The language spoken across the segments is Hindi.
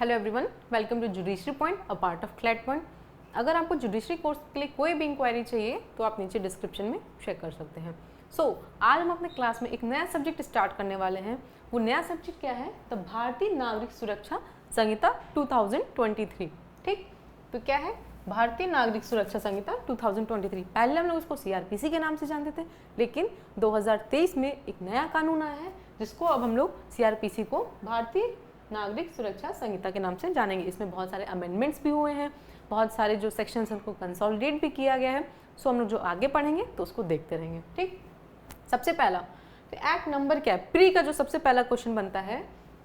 Hello everyone, welcome to judiciary point, a part of CLAT point. अगर आपको जुडिशरी कोर्स के लिए कोई भी इंक्वायरी चाहिए तो आप नीचे डिस्क्रिप्शन में चेक कर सकते हैं। आज हम अपने क्लास में एक नया सब्जेक्ट स्टार्ट करने वाले हैं। वो नया सब्जेक्ट क्या है? तो भारतीय नागरिक सुरक्षा संहिता 2023। ठीक, तो क्या है भारतीय नागरिक सुरक्षा संहिता 2023? पहले हम लोग इसको CRPC के नाम से जानते थे, लेकिन 2023 में एक नया कानून आया है जिसको अब हम लोग CRPC को भारतीय नागरिक सुरक्षा संहिता के नाम से जानेंगे। इसमें बहुत सारे अमेंडमेंट्स भी हुए हैं, बहुत सारे जो सेक्शंस हैं उनको कंसोलिडेट भी किया गया है। हम लोग जो आगे पढ़ेंगे तो उसको देखते रहेंगे। ठीक, सबसे पहला तो एक्ट नंबर क्या है? प्री का जो सबसे पहला क्वेश्चन बनता है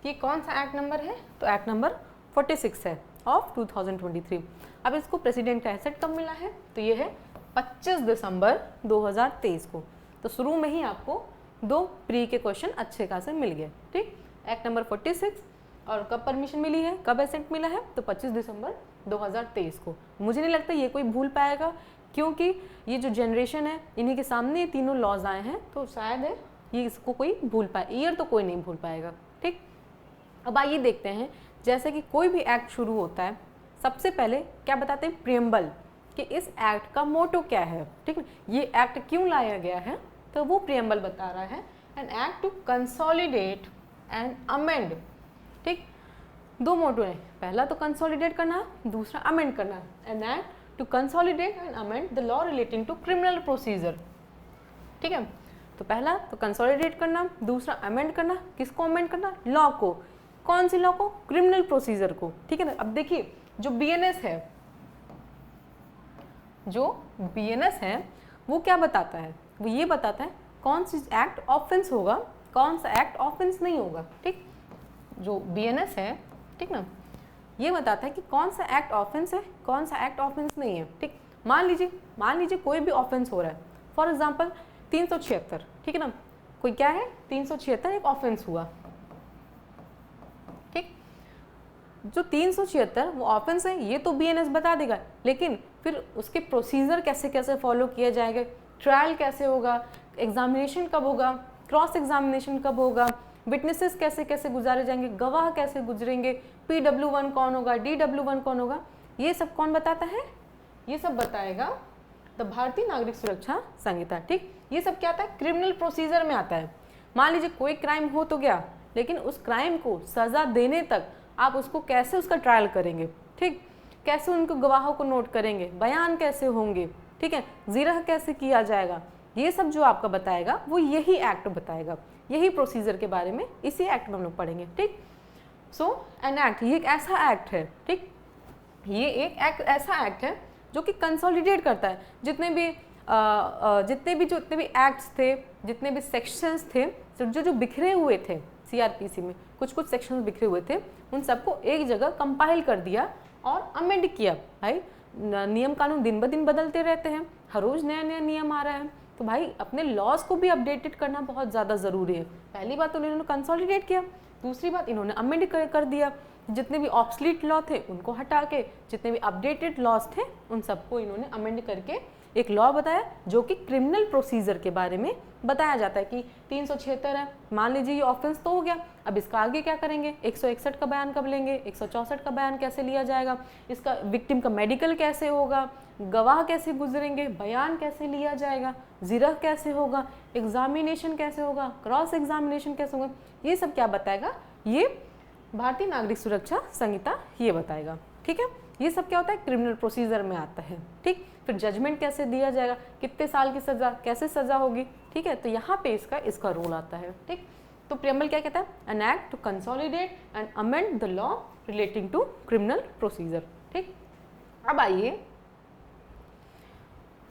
कि कौन सा एक्ट नंबर है, तो एक्ट नंबर 46 है ऑफ 2023। अब इसको प्रेसिडेंट का एसेट कब मिला है? तो ये है 25 दिसंबर 2023 को। तो शुरू में ही आपको दो प्री के क्वेश्चन अच्छे खासे मिल गए। ठीक, एक्ट नंबर 46 और कब परमिशन मिली है, कब एसेंट मिला है? तो 25 दिसंबर 2023 को। मुझे नहीं लगता ये कोई भूल पाएगा, क्योंकि ये जो जनरेशन है इन्हीं के सामने ये तीनों लॉज आए हैं, तो शायद है ये इसको कोई भूल पाए। ईयर तो कोई नहीं भूल पाएगा। ठीक, अब आइए देखते हैं, जैसे कि कोई भी एक्ट शुरू होता है सबसे पहले क्या बताते हैं? प्रियम्बल, कि इस एक्ट का मोटो क्या है। ठीक है, ये एक्ट क्यों लाया गया है, तो वो प्रियम्बल बता रहा है। An act to consolidate and amend. ठीक, दो मोटो है, पहला तो कंसोलिडेट करना, दूसरा अमेंड करना। An act to consolidate and amend the law relating to criminal procedure. ठीक है, तो पहला तो कंसोलिडेट करना, दूसरा अमेंड करना। किसको अमेंड करना? लॉ को। कौन सी लॉ को? क्रिमिनल प्रोसीजर को। ठीक है ना। अब देखिए, जो BNS है वो क्या बताता है? वो ये बताता है कौन सी एक्ट ऑफेंस होगा, कौन सा एक्ट ऑफेंस नहीं होगा। ठीक, जो BNS है, ठीक ना, ये बताता है कि कौन सा एक्ट ऑफेंस है, कौन सा एक्ट ऑफेंस नहीं है। ठीक, मान लीजिए कोई भी ऑफेंस हो रहा है, फॉर एग्जांपल 376। ठीक है ना, कोई क्या है? 376 एक ऑफेंस हुआ। ठीक, जो 376 वो ऑफेंस है ये तो BNS बता देगा, लेकिन फिर उसके प्रोसीजर कैसे कैसे फॉलो किया जाएगा, ट्रायल कैसे होगा, एग्जामिनेशन कब होगा, क्रॉस एग्जामिनेशन कब होगा, विटनेसेस कैसे कैसे गुजारे जाएंगे, गवाह कैसे गुजरेंगे, PW1 कौन होगा, DW1 कौन होगा, ये सब कौन बताता है? ये सब बताएगा द भारतीय नागरिक सुरक्षा संहिता। ठीक, ये सब क्या आता है? क्रिमिनल प्रोसीजर में आता है। मान लीजिए कोई क्राइम हो तो गया, लेकिन उस क्राइम को सजा देने तक आप उसको कैसे उसका ट्रायल करेंगे। ठीक, कैसे उनको गवाहों को नोट करेंगे, बयान कैसे होंगे, ठीक है, जिरह कैसे किया जाएगा, ये सब जो आपका बताएगा वो यही एक्ट बताएगा। यही प्रोसीजर के बारे में इसी एक्ट में हम लोग पढ़ेंगे। ठीक, एन एक्ट, ये एक ऐसा एक्ट है, ठीक, ये एक ऐसा एक्ट है जो कि कंसोलिडेट करता है जितने भी एक्ट्स थे, जितने भी सेक्शंस थे, जो बिखरे हुए थे CRPC में, कुछ सेक्शंस बिखरे हुए थे, उन सबको एक जगह कंपाइल कर दिया और अमेंड किया। भाई नियम कानून दिन ब दिन बदलते रहते हैं, हर रोज नया नया नियम आ रहा है, तो भाई अपने लॉज को भी अपडेटेड करना बहुत ज़्यादा ज़रूरी है। पहली बात तो इन्होंने कंसोलिडेट किया, दूसरी बात इन्होंने अमेंड कर दिया। जितने भी ऑब्सलीट लॉ थे उनको हटा के जितने भी अपडेटेड लॉज थे उन सबको इन्होंने अमेंड करके एक लॉ बताया जो कि क्रिमिनल प्रोसीजर के बारे में बताया जाता है कि 376 है, मान लीजिए ये ऑफेंस तो हो गया, अब इसका आगे क्या करेंगे? 161 का बयान कब लेंगे, 164 का बयान कैसे लिया जाएगा, इसका विक्टिम का मेडिकल कैसे होगा, गवाह कैसे गुजरेंगे, बयान कैसे लिया जाएगा, जिरह कैसे होगा, एग्जामिनेशन कैसे होगा, क्रॉस एग्जामिनेशन कैसे होगा, ये सब क्या बताएगा? ये भारतीय नागरिक सुरक्षा संहिता ये बताएगा। ठीक है, ये सब क्या होता है? क्रिमिनल प्रोसीजर में आता है। ठीक, फिर जजमेंट कैसे दिया जाएगा, कितने साल की सजा, कैसे सजा होगी। ठीक है, तो यहाँ पे इसका रोल आता है। ठीक, तो प्रियम्बल क्या कहता है? An act to consolidate and amend the law relating to criminal procedure. ठीक, अब आइए,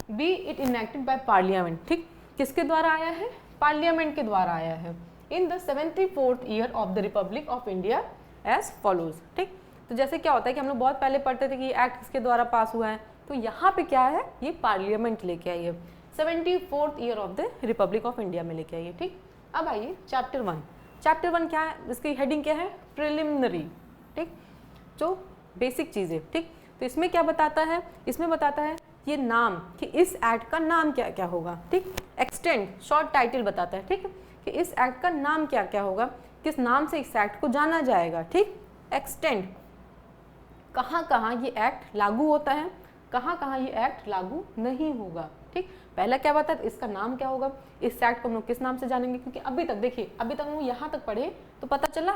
be it enacted by parliament. ठीक, किसके द्वारा आया है? पार्लियामेंट के द्वारा आया है। In the 74th year of the republic of India as follows. ठीक, तो जैसे क्या होता है कि हम लोग बहुत पहले पढ़ते थे कि एक्ट किसके द्वारा पास हुआ है, तो यहाँ पे क्या है? ये पार्लियामेंट लेके आई है, 74th year of the republic of India में लेके आई है। ठीक, अब आइए चैप्टर 1। चैप्टर 1 क्या है? इसकी हेडिंग क्या है? प्रिलिमिनरी। ठीक, जो बेसिक चीज़ें। ठीक, तो इसमें क्या बताता है? इसमें बताता है ये नाम, कि इस एक्ट का नाम क्या क्या होगा। ठीक, एक्सटेंड, शॉर्ट टाइटल बताता है। ठीक, कि इस एक्ट का नाम क्या क्या होगा, किस नाम से इस एक्ट को जाना जाएगा। ठीक, एक्सटेंड कहाँ कहाँ ये एक्ट लागू होता है, कहाँ कहाँ ये एक्ट लागू नहीं होगा। ठीक, पहला क्या बताया, इसका नाम क्या होगा, इस एक्ट को हम लोग किस नाम से जानेंगे, क्योंकि अभी तक देखिए, अभी तक हम यहाँ तक पढ़े तो पता चला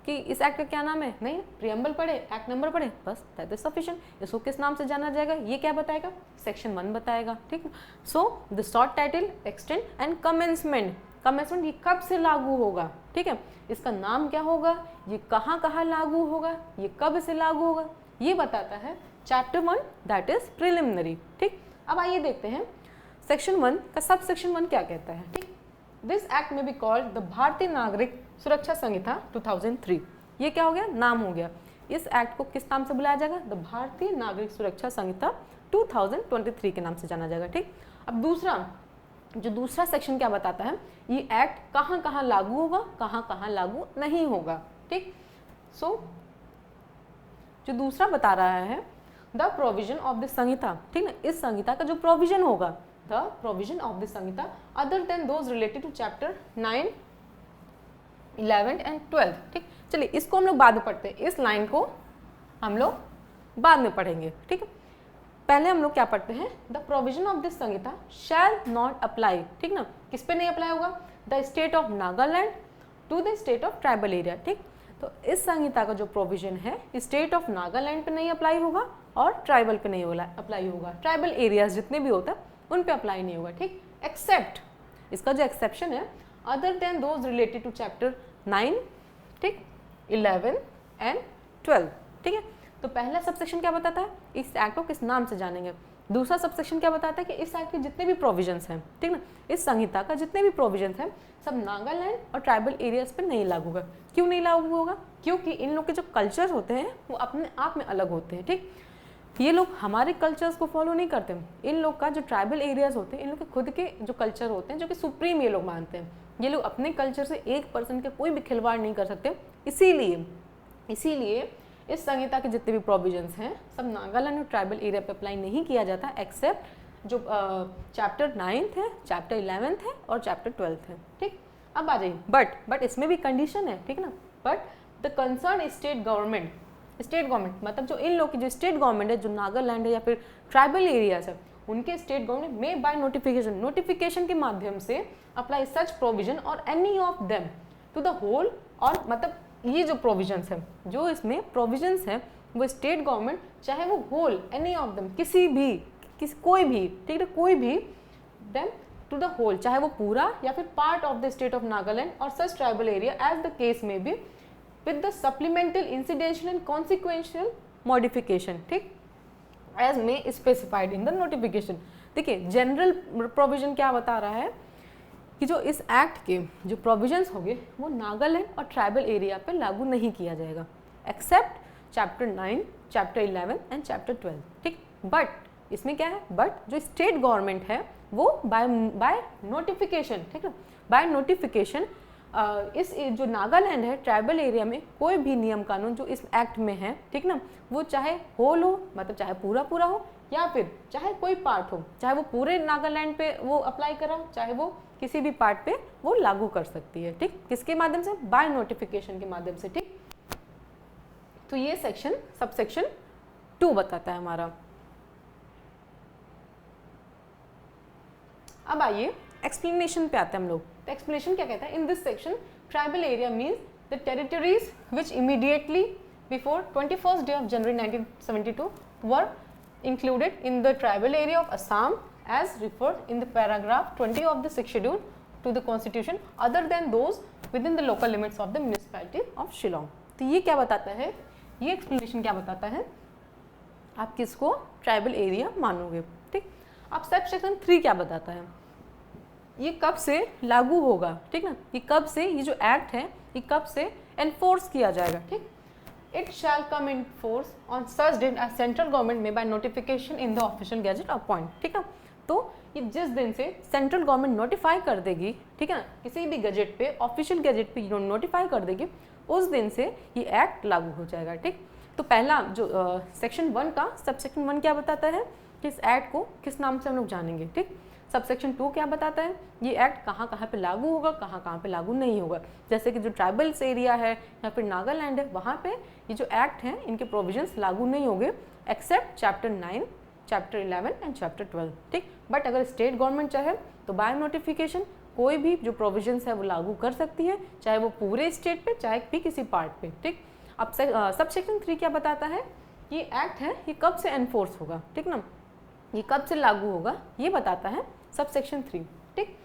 कि इस एक्ट का क्या नाम है, नहीं प्रियम्बल पढ़े, एक्ट नंबर पढ़े, बस दैट इज सफिशिएंट। इसको किस नाम से जाना जाएगा, ये क्या बताएगा, सेक्शन 1 बताएगा। ठीक, so the short title, extend and commencement. Commencement ये कब से लागू होगा, ठीक है, इसका नाम क्या होगा, ये कहाँ कहाँ लागू होगा, ये कब से लागू होगा, ये बताता है चैप्टर 1 दैट इज प्रिलिमिनरी। ठीक, अब आइए देखते हैं सेक्शन 1 का सब सेक्शन 1 क्या कहता है। ठीक, दिस एक्ट में बी कॉल्ड द भारतीय नागरिक सुरक्षा संहिता 2003। ये क्या हो गया, नाम हो गया। इस एक्ट को किस नाम से बुलाया जाएगा, द भारतीय नागरिक सुरक्षा संहिता 2023 के नाम से जाना जाएगा। ठीक, अब दूसरा सेक्शन क्या बताता है, ये एक्ट कहाँ कहाँ लागू होगा, कहाँ कहाँ लागू नहीं होगा। ठीक, सो जो दूसरा बता रहा है द प्रोविजन ऑफ दिस संहिता। ठीक ना, इस संहिता का जो प्रोविजन होगा, the provision of this Sanhita other than those related to chapter 9, 11 and 12। ठीक, चलिए इसको हम लोग बाद में पढ़ते हैं, इस लाइन को हम लोग बाद में पढ़ेंगे। ठीक है, पहले हम लोग क्या पढ़ते हैं, the provision of this Sanhita shall not apply. ठीक ना, किस पे नहीं अप्लाई होगा, the state of Nagaland to the state of tribal area. ठीक, तो इस संहिता का जो प्रोविजन है स्टेट ऑफ नागालैंड पे नहीं अप्लाई होगा और ट्राइबल पे नहीं अप्लाई होगा, ट्राइबल एरियाज जितने भी होता है उन पे अप्लाई नहीं होगा। ठीक, एक्सेप्ट, इसका जो एक्सेप्शन है, other than those related to chapter 9, ठीक, 11 एंड 12। ठीक है, तो पहला सबसेक्शन क्या बताता है, इस एक्ट को किस नाम से जानेंगे। दूसरा सबसेक्शन क्या बताता है कि इस एक्ट के जितने भी प्रोविजंस हैं, ठीक ना, इस संहिता का जितने भी प्रोविजंस हैं सब नागालैंड और ट्राइबल एरियाज पर नहीं लागू होगा। क्यों नहीं लागू होगा, क्योंकि इन लोग के जो कल्चर होते हैं वो अपने आप में अलग होते हैं। ठीक, ये लोग हमारे कल्चर्स को फॉलो नहीं करते, इन लोग का जो ट्राइबल एरियाज होते हैं इन लोग के खुद के जो कल्चर होते हैं जो कि सुप्रीम ये लोग मानते हैं। ये लोग अपने कल्चर से 1% के कोई भी खिलवाड़ नहीं कर सकते। इसीलिए इस संहिता के जितने भी प्रोविजंस हैं सब नागालैंड और ट्राइबल एरिया पे अप्लाई नहीं किया जाता, एक्सेप्ट जो चैप्टर 9 है, चैप्टर 11 है और चैप्टर 12 है। ठीक, अब आ जाइए, बट इसमें भी कंडीशन है। ठीक ना, but the concern state government मतलब जो इन लोग की जो स्टेट गवर्नमेंट है, जो नागालैंड है या फिर ट्राइबल एरियाज है, उनके स्टेट गवर्नमेंट में बाय नोटिफिकेशन के माध्यम से अप्लाई सच प्रोविजन और any of them to the whole. और मतलब ये जो प्रोविजंस है, जो इसमें प्रोविजंस है वो स्टेट गवर्नमेंट चाहे वो होल, एनी ऑफ देम, कोई भी, ठीक है, कोई भी देम टू द होल, चाहे वो पूरा या फिर part of the state of Nagaland और such tribal area as the case may be with the supplemental incidental and consequential modification, ठीक, as may specified in the notification। देखिए जनरल प्रोविजन क्या बता रहा है कि जो इस एक्ट के जो प्रोविजंस होंगे वो नागालैंड और ट्राइबल एरिया पे लागू नहीं किया जाएगा, except chapter 9, chapter 11 and chapter 12। ठीक, बट इसमें क्या है, बट जो स्टेट गवर्नमेंट है वो बाय नोटिफिकेशन, ठीक है, बाय नोटिफिकेशन इस जो नागालैंड है ट्राइबल एरिया में कोई भी नियम कानून जो इस एक्ट में है, ठीक ना, वो चाहे होल हो, मतलब चाहे पूरा हो, या फिर चाहे कोई पार्ट हो, चाहे वो पूरे नागालैंड पे वो अप्लाई करा, चाहे वो किसी भी पार्ट पे वो लागू कर सकती है। ठीक, किसके माध्यम से, बाय नोटिफिकेशन के माध्यम से। ठीक, तो ये सेक्शन सबसेक्शन 2 बताता है हमारा। अब आइए एक्सप्लेनेशन पे आते हैं हम लोग। तो एक्सप्लेनेशन क्या कहता है, in this section tribal area means the territories which immediately before 21st day of January 1972 were included in the tribal area of Assam as referred in the paragraph 20 of the 6th schedule to the constitution other than those within the local limits of the municipality of Shillong। तो ये क्या बताता है, ये एक्सप्लेनेशन क्या बताता है, आप किसको ट्राइबल एरिया मानोगे। ठीक, अब सब सेक्शन 3 क्या बताता है, ये कब से लागू होगा, ठीक ना, ये कब से, ये जो एक्ट है ये कब से एनफोर्स किया जाएगा। ठीक, it shall come in force on such date as central government में by notification in the official gazette of point. ठीक है, तो ये जिस दिन से सेंट्रल गवर्नमेंट नोटिफाई कर देगी, ठीक है ना, किसी भी गैजेट पे, ऑफिशियल गैजेट पे नोटिफाई कर देगी, उस दिन से ये एक्ट लागू हो जाएगा। ठीक, तो पहला जो सेक्शन 1 का सबसेक्शन 1 क्या बताता है कि इस एक्ट को किस नाम से हम लोग जानेंगे। ठीक, सबसेक्शन 2 क्या बताता है, ये एक्ट कहाँ कहाँ पे लागू होगा, कहाँ कहाँ पे लागू नहीं होगा। जैसे कि जो ट्राइबल्स एरिया है या फिर नागालैंड है, वहाँ पे ये जो एक्ट हैं इनके प्रोविजंस लागू नहीं होंगे except chapter 9, chapter 11 and chapter 12, ठीक। बट अगर स्टेट गवर्नमेंट चाहे तो बाय नोटिफिकेशन कोई भी जो प्रोविजंस है वो लागू कर सकती है, चाहे वो पूरे स्टेट पे चाहे भी किसी पार्ट पे, ठीक। अब सबसेक्शन 3 क्या बताता है, ये एक्ट है ये कब से एनफोर्स होगा, ठीक ना, ये कब से लागू होगा ये बताता है सबसेक्शन 3, ठीक।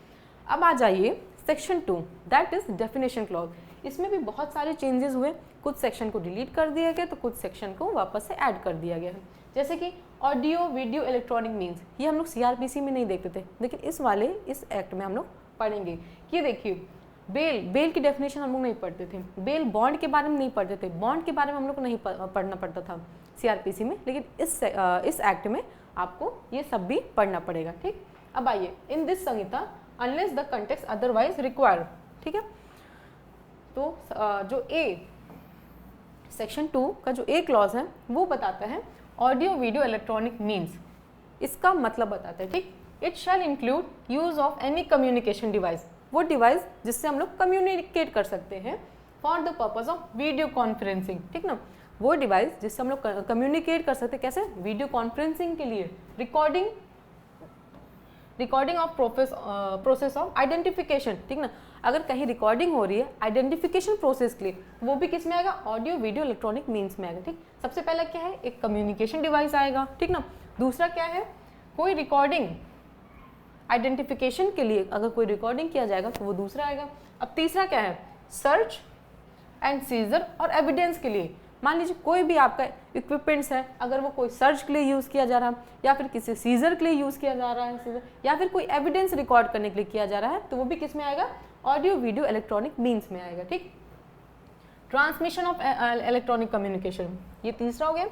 अब आ जाइए section 2, that is definition clause. इसमें भी बहुत सारे चेंजेस हुए, कुछ सेक्शन को डिलीट कर दिया गया तो कुछ सेक्शन को वापस से ऐड कर दिया गया है। जैसे कि ऑडियो वीडियो इलेक्ट्रॉनिक मीन्स, ये हम लोग सीआरपीसी में नहीं देखते थे, लेकिन इस एक्ट में हम लोग पढ़ेंगे। ये देखिए बेल की डेफिनेशन हम लोग नहीं पढ़ते थे, बेल बॉन्ड के बारे में नहीं पढ़ते थे, बॉन्ड के बारे में हम लोग को नहीं पढ़ना पड़ता था सीआरपीसी में, लेकिन इस एक्ट में आपको ये सब भी पढ़ना पड़ेगा, ठीक। अब आइए, in this Samhita unless the context otherwise require, ठीक है। तो जो ए सेक्शन 2 का जो ए क्लॉज है वो बताता है ऑडियो वीडियो इलेक्ट्रॉनिक मीन्स, इसका मतलब बताता है, ठीक। It shall include use of any communication device, वो डिवाइस जिससे हम लोग कम्युनिकेट कर सकते हैं for the purpose of video conferencing, ठीक ना, वो डिवाइस जिससे हम लोग कम्युनिकेट कर सकते हैं, कैसे, वीडियो कॉन्फ्रेंसिंग के लिए, recording of process of identification, ठीक ना, अगर कहीं रिकॉर्डिंग हो रही है आइडेंटिफिकेशन प्रोसेस के लिए, वो भी किस में आएगा, ऑडियो वीडियो इलेक्ट्रॉनिक मीन्स में आएगा, ठीक। सबसे पहला क्या है, एक कम्युनिकेशन डिवाइस आएगा, ठीक ना। दूसरा क्या है, कोई रिकॉर्डिंग आइडेंटिफिकेशन के लिए अगर कोई रिकॉर्डिंग किया जाएगा तो वो दूसरा आएगा। अब तीसरा क्या है, सर्च एंड सीजर और एविडेंस के लिए, मान लीजिए कोई भी आपका इक्विपमेंट्स है, अगर वो कोई सर्च के लिए यूज़ किया जा रहा है या फिर किसी सीजर के लिए यूज़ किया जा रहा है सीजर, या फिर कोई एविडेंस रिकॉर्ड करने के लिए किया जा रहा है, तो वो भी किस में आएगा, ऑडियो वीडियो इलेक्ट्रॉनिक मीन्स में आएगा, ठीक। ट्रांसमिशन ऑफ इलेक्ट्रॉनिक कम्युनिकेशन, ये तीसरा हो गया।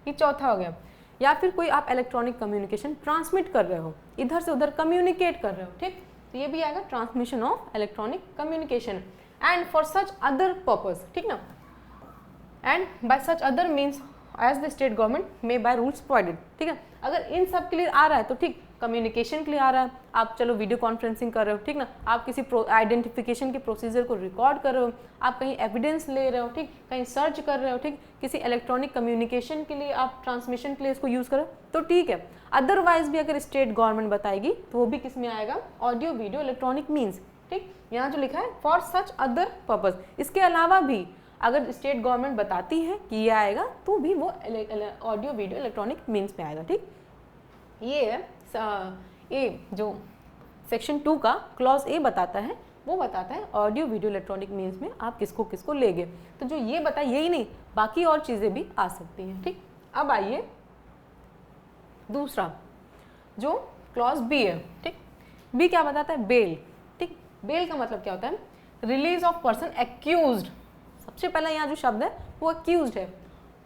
ये चौथा हो गया, या फिर कोई आप इलेक्ट्रॉनिक कम्युनिकेशन ट्रांसमिट कर रहे हो, इधर से उधर कम्युनिकेट कर रहे हो, ठीक, तो ये भी आएगा transmission of electronic communication and for such other purpose, ठीक ना, and by such other means as the state government may by rules provided, ठीक है। अगर इन सब के लिए आ रहा है तो ठीक, कम्युनिकेशन के लिए आ रहा है, आप चलो वीडियो कॉन्फ्रेंसिंग कर रहे हो, ठीक ना, आप किसी आइडेंटिफिकेशन के प्रोसीजर को रिकॉर्ड कर रहे हो, आप कहीं एविडेंस ले रहे हो, ठीक, कहीं सर्च कर रहे हो, ठीक, किसी इलेक्ट्रॉनिक कम्युनिकेशन के लिए आप ट्रांसमिशन के लिए इसको यूज़ करो तो ठीक है। अदरवाइज भी अगर स्टेट गवर्नमेंट बताएगी तो वो भी किस में आएगा, ऑडियो वीडियो इलेक्ट्रॉनिक मीन्स, ठीक। यहाँ जो लिखा है फॉर सच अदर पर्पज, इसके अलावा भी अगर स्टेट गवर्नमेंट बताती है कि ये आएगा तो भी वो ऑडियो वीडियो इलेक्ट्रॉनिक मीन्स में आएगा, ठीक। ये है ए, जो सेक्शन 2 का क्लॉज ए बताता है, वो बताता है ऑडियो वीडियो इलेक्ट्रॉनिक मीन्स में आप किसको किसको लेंगे, तो जो ये बताए यही नहीं, बाकी और चीज़ें भी आ सकती हैं, ठीक। अब आइए दूसरा जो क्लॉज बी है, ठीक। बी क्या बताता है, बेल, ठीक। बेल का मतलब क्या होता है, रिलीज ऑफ पर्सन एक्यूज्ड, सबसे पहला यहाँ जो शब्द है वो एक्यूज्ड है,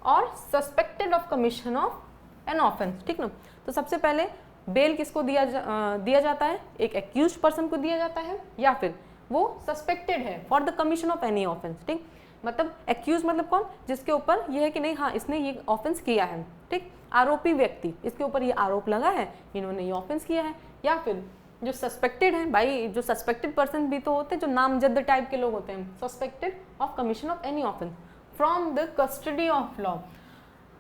और suspected of commission of an offence, ठीक ना। तो सबसे पहले बेल किसको दिया जाता है, एक एक्यूज्ड पर्सन को दिया जाता है, या फिर वो सस्पेक्टेड है for the commission of any offence, ठीक। मतलब एक्यूज मतलब कौन, जिसके ऊपर ये है कि नहीं हाँ इसने ये ऑफेंस किया है, ठीक। आरोपी व्यक्ति, इसके ऊपर ये आरोप लगा है, इन्होंने ये ऑफेंस किया है। या फिर जो सस्पेक्टेड है, भाई जो सस्पेक्टेड पर्सन भी तो होते हैं, जो नामजद टाइप के लोग होते हैं, suspected of commission of any offence from the custody of law,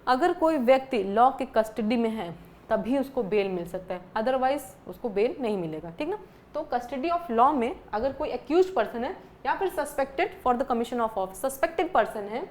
अगर कोई व्यक्ति लॉ के कस्टडी में है तभी उसको बेल मिल सकता है, अदरवाइज उसको बेल नहीं मिलेगा, ठीक ना। तो कस्टडी ऑफ लॉ में अगर कोई एक्यूज्ड पर्सन है या फिर suspected for the commission of offence, suspected person है,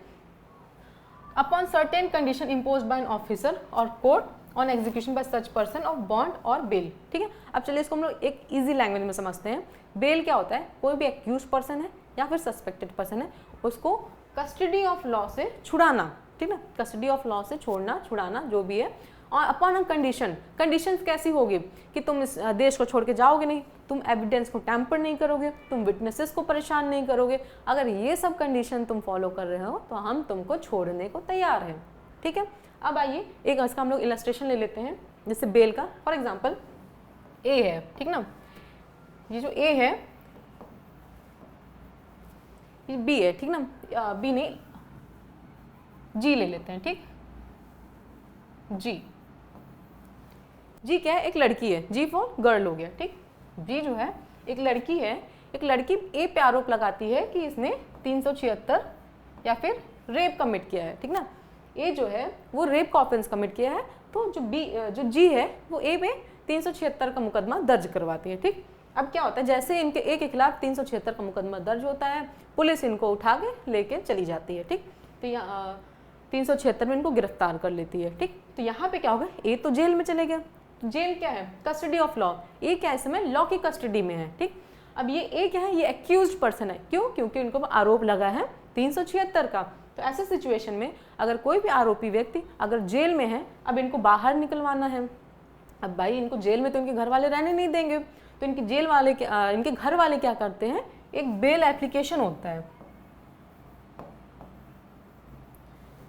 upon certain condition imposed by an officer or court on execution by such person of bond or bail, ठीक है। अब चलिए इसको हम लोग एक इजी लैंग्वेज में समझते हैं। बेल क्या होता है, कोई भी एक्यूज्ड पर्सन है या फिर सस्पेक्टेड पर्सन है, उसको कस्टडी ऑफ लॉ से छुड़ाना, ठीक ना, कस्टडी ऑफ लॉ से छोड़ना छुड़ाना जो भी है, और अपॉन अ कंडीशन, कंडीशंस कैसी होगी कि तुम इस देश को छोड़ के जाओगे नहीं, तुम एविडेंस को टैम्पर नहीं करोगे, तुम विटनेसेस को परेशान नहीं करोगे, अगर ये सब कंडीशन तुम फॉलो कर रहे हो तो हम तुमको छोड़ने को तैयार हैं, ठीक है। अब आइए एक इसका हम लोग इलस्ट्रेशन ले लेते हैं, जैसे बेल का फॉर एग्जांपल ए है, ठीक ना, ये जो ए है ये बी है, ठीक ना, बी नहीं जी ले लेते हैं, ठीक, जी, जी क्या है, एक लड़की है, जी फॉर गर्ल हो गया, ठीक। जी जो है एक लड़की है, एक लड़की ए पे आरोप लगाती है कि इसने 376 या फिर रेप कमिट किया है, ठीक ना। ए जो है वो रेप का ऑफेंस कमिट किया है, तो जो जी है वो ए पे 376 का मुकदमा दर्ज करवाती है, ठीक। अब क्या होता है, जैसे इनके ए के खिलाफ 376 का मुकदमा दर्ज होता है, पुलिस इनको उठा के लेके चली जाती है, ठीक। तो यहाँ 376 में इनको गिरफ्तार कर लेती है, ठीक। तो यहाँ पे क्या होगा, ए तो जेल में चले गया। तो जेल क्या है, कस्टडी ऑफ लॉ, ए क्या है, इस समय लॉ की कस्टडी में है, ठीक। अब ये ए क्या है, ये एक्यूज्ड पर्सन है, क्यों, क्योंकि इनको आरोप लगा है 376 का। तो ऐसे सिचुएशन में अगर कोई भी आरोपी व्यक्ति अगर जेल में है, अब इनको बाहर निकलवाना है, अब भाई इनको जेल में तो इनके घर वाले रहने नहीं देंगे, तो इनके इनके घर वाले क्या करते हैं, एक बेल एप्लीकेशन होता है,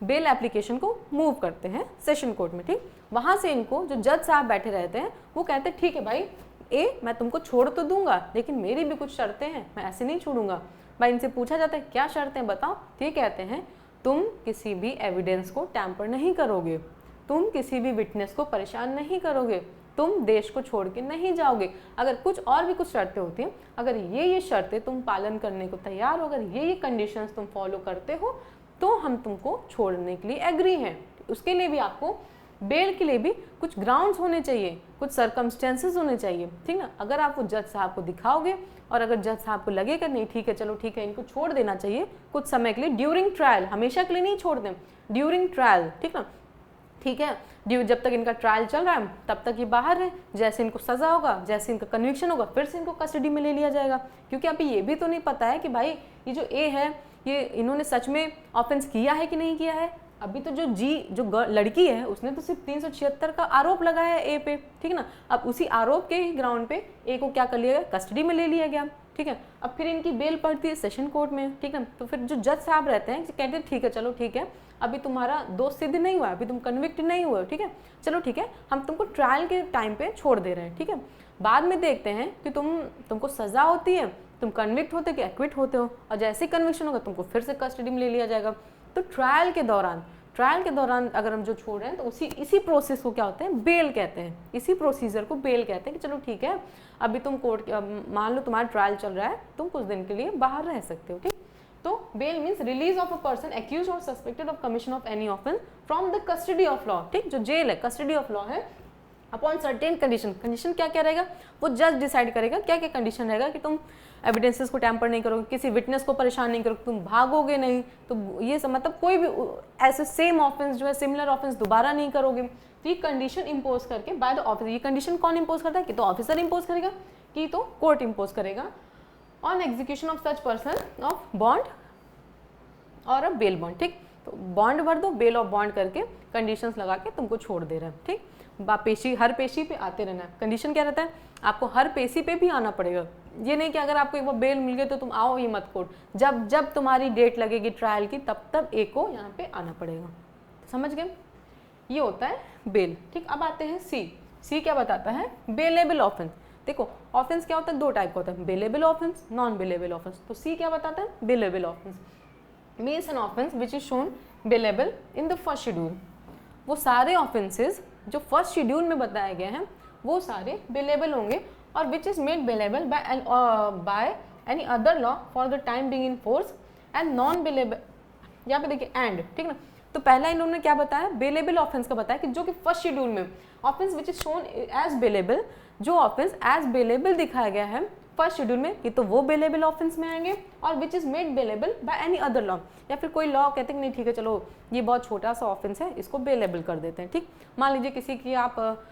बेल एप्लीकेशन को मूव करते हैं सेशन कोर्ट में, ठीक। वहां से इनको जो जज साहब बैठे रहते हैं वो कहते हैं ठीक है भाई ए, मैं तुमको छोड़ तो दूंगा लेकिन मेरी भी कुछ शर्तें हैं, मैं ऐसे नहीं छोड़ूंगा। भाई इनसे पूछा जाता है क्या शर्तें बताओ, ठीक, कहते हैं तुम किसी भी एविडेंस को टैम्पर नहीं करोगे, तुम किसी भी विटनेस को परेशान नहीं करोगे, तुम देश को छोड़ के नहीं जाओगे। अगर कुछ और भी कुछ शर्तें होती हैं, अगर ये शर्तें तुम पालन करने को तैयार हो, अगर ये कंडीशंस तुम फॉलो करते हो तो हम तुमको छोड़ने के लिए एग्री हैं। उसके लिए भी आपको बेल के लिए भी कुछ ग्राउंड्स होने चाहिए, कुछ सर्कमस्टेंसेस होने चाहिए, ठीक ना। अगर आप वो जज साहब को दिखाओगे और अगर जज साहब को लगेगा नहीं ठीक है चलो ठीक है इनको छोड़ देना चाहिए कुछ समय के लिए, ड्यूरिंग ट्रायल, हमेशा के लिए नहीं छोड़ दें, ड्यूरिंग ट्रायल, ठीक ना, ठीक है, जब तक इनका ट्रायल चल रहा है तब तक ये बाहर है, जैसे इनको सजा होगा, जैसे इनका कन्विक्शन होगा फिर से इनको कस्टडी में ले लिया जाएगा। क्योंकि अभी ये भी तो नहीं पता है कि भाई ये जो ए है ये इन्होंने सच में ऑफेंस किया है कि नहीं किया है। अभी तो जो लड़की है उसने तो सिर्फ 376 का आरोप लगाया है ए पे, ठीक ना। अब उसी आरोप के ही ग्राउंड पे ए को क्या कर लिया गया, कस्टडी में ले लिया गया, ठीक है। अब फिर इनकी बेल पड़ती है सेशन कोर्ट में, ठीक है। तो फिर जो जज साहब रहते हैं कहते हैं ठीक है चलो ठीक है अभी तुम्हारा दोष सिद्ध नहीं हुआ, अभी तुम कन्विक्ट नहीं हुए, ठीक है, चलो ठीक है हम तुमको ट्रायल के टाइम पे छोड़ दे रहे हैं, ठीक है। बाद में देखते हैं कि तुमको सजा होती है, तुम कन्विक्ट होते कि एक्विट होते हो, और जैसे कन्विक्शन होगा तुमको फिर से कस्टडी में ले लिया जाएगा। तो ट्रायल के दौरान अगर हम जो छोड़ रहे हैं तो इसी प्रोसेस को क्या होते हैं, बेल कहते हैं, इसी प्रोसीजर को बेल कहते हैं कि चलो ठीक है अभी तुम कोर्ट मान लो तुम्हारा ट्रायल चल रहा है, तुम कुछ दिन के लिए बाहर रह सकते हो, ठीक। तो bail means release of a person accused or suspected of commission of any offence from the custody of law, ठीक। जो जेल है कस्टडी ऑफ लॉ है, अपॉन सर्टेन कंडीशन क्या क्या रहेगा वो जज डिसाइड करेगा, क्या क्या कंडीशन रहेगा कि तुम एविडेंसेस को टैम्पर नहीं करोगे, किसी विटनेस को परेशान नहीं करोगे, तुम भागोगे नहीं, तो ये सब मतलब कोई भी ऐसे सेम ऑफेंस जो है सिमिलर ऑफेंस दोबारा नहीं करोगे। तो ये कंडीशन इम्पोज करके बाय द ऑफिसर, ये कंडीशन कौन इम्पोज करता है, कि तो ऑफिसर इम्पोज करेगा कि तो कोर्ट इम्पोज करेगा, on execution of such person of bond और अ बेल बॉन्ड, ठीक। तो बॉन्ड भर दो, बेल ऑफ बॉन्ड करके कंडीशंस लगा के तुमको छोड़ दे रहे हैं, ठीक। हर पेशी पे आते रहना है। कंडीशन क्या रहता है, आपको हर पेशी पे भी आना पड़ेगा, ये नहीं कि अगर आपको एक बार बेल मिल गई तो तुम आओ ही मत कोर्ट, जब तुम्हारी डेट लगेगी ट्रायल की तब ए को यहाँ पे आना पड़ेगा, समझ गए। ये होता है बेल, ठीक। अब आते हैं सी क्या बताता है, बेलेबल ऑफेंस। देखो ऑफेंस क्या होता है, दो टाइप का होता है, bailable offence, non bailable offence. तो सी क्या बताता है, bailable offence means an offence which is shown bailable in the first schedule. वो सारे ऑफेंसेस जो फर्स्ट शेड्यूल में बताए गए हैं वो सारे बेलेबल होंगे, और which is made bailable by any other law for the time being in force and non bailable, यहाँ पे देखिए एंड, ठीक ना। तो पहला इन्होंने क्या बताया, बेलेबल ऑफेंस का बताया कि जो कि फर्स्ट शेड्यूल में offence which is shown as bailable, जो ऑफेंस एज बेलेबल दिखाया गया है फर्स्ट शेड्यूल में कि तो वो बेलेबल ऑफेंस में आएंगे, और which is made bailable by any other law, या फिर कोई लॉ कहते हैं नहीं ठीक है चलो ये बहुत छोटा सा ऑफेंस है इसको बेलेबल कर देते हैं, ठीक। मान लीजिए किसी की आप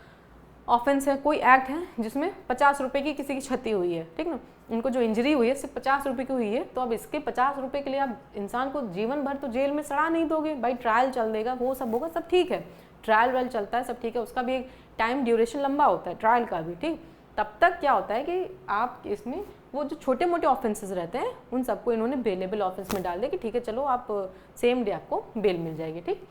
ऑफेंस है, कोई एक्ट है जिसमें 50 रुपये की किसी की क्षति हुई है, ठीक ना, उनको जो इंजरी हुई है सिर्फ 50 रुपये की हुई है, तो अब इसके 50 रुपये के लिए आप इंसान को जीवन भर तो जेल में सड़ा नहीं दोगे, भाई ट्रायल चल देगा, वो सब होगा, सब ठीक है, ट्रायल वायल चलता है सब ठीक है, उसका भी एक टाइम ड्यूरेशन लंबा होता है ट्रायल का भी, ठीक। तब तक क्या होता है कि आप इसमें वो जो छोटे मोटे ऑफेंसेस रहते हैं उन सबको इन्होंने बेलेबल ऑफेंस में डाल दिया कि ठीक है चलो आप सेम डे आपको बेल मिल जाएगी, ठीक।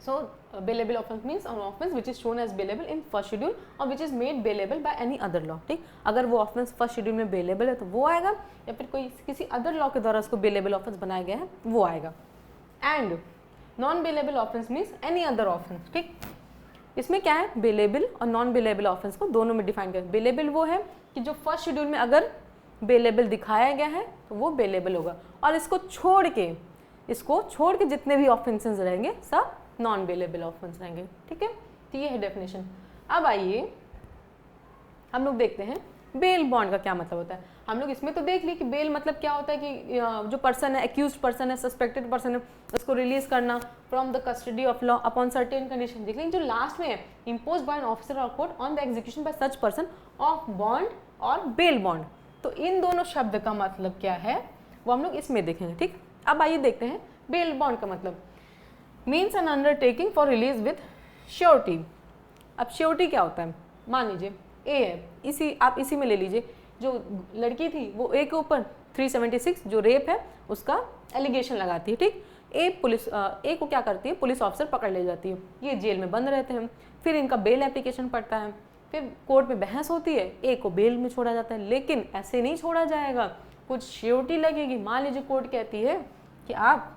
So bailable offence means an offense which is shown as bailable in first schedule or which is made bailable by any other law, ठीक। अगर वो ऑफेंस फर्स्ट शेड्यूल में बेलेबल है तो वो आएगा, या फिर कोई किसी अदर लॉ के द्वारा उसको बेलेबल ऑफेंस बनाया गया है वो आएगा। And non bailable offence means any other offence, ठीक। इसमें क्या है, बेलेबल और नॉन बेलेबल ऑफेंस को दोनों में डिफाइन करें। बेलेबल वो है कि जो फर्स्ट शेड्यूल में अगर बेलेबल दिखाया गया है तो वो बेलेबल होगा, और इसको छोड़ के जितने भी ऑफेंसेस रहेंगे सब नॉन बेलेबल ऑफेंस रहेंगे। ठीक है, तो ये है डेफिनेशन। अब आइए हम लोग देखते हैं बेल बॉन्ड का क्या मतलब होता है। हम लोग इसमें तो देख लिए कि बेल मतलब क्या होता है कि जो पर्सन है, एक्यूज पर्सन है, सस्पेक्टेड पर्सन है, उसको रिलीज करना from the custody of law upon certain condition. देख लेकिन जो लास्ट में है, impose by an officer or court on the execution by such person of bond or bail bond. तो इन दोनों शब्द का मतलब क्या है वो हम लोग इसमें देखेंगे। ठीक, अब आइए देखते हैं बेल बॉन्ड का मतलब। Means N undertaking for release with surety. अब श्योरिटी क्या होता है, मान लीजिए ए है, आप इसी में ले लीजिए, जो लड़की थी वो ए के ऊपर 376 जो रेप है उसका एलिगेशन लगाती है। ठीक, ए को क्या करती है, पुलिस ऑफिसर पकड़ ले जाती है, ये जेल में बंद रहते हैं, फिर इनका बेल एप्लीकेशन पड़ता है, फिर कोर्ट में बहस होती है, ए को बेल में छोड़ा जाता है। लेकिन ऐसे नहीं छोड़ा जाएगा, कुछ श्योरिटी लगेगी। मान लीजिए कोर्ट कहती है कि आप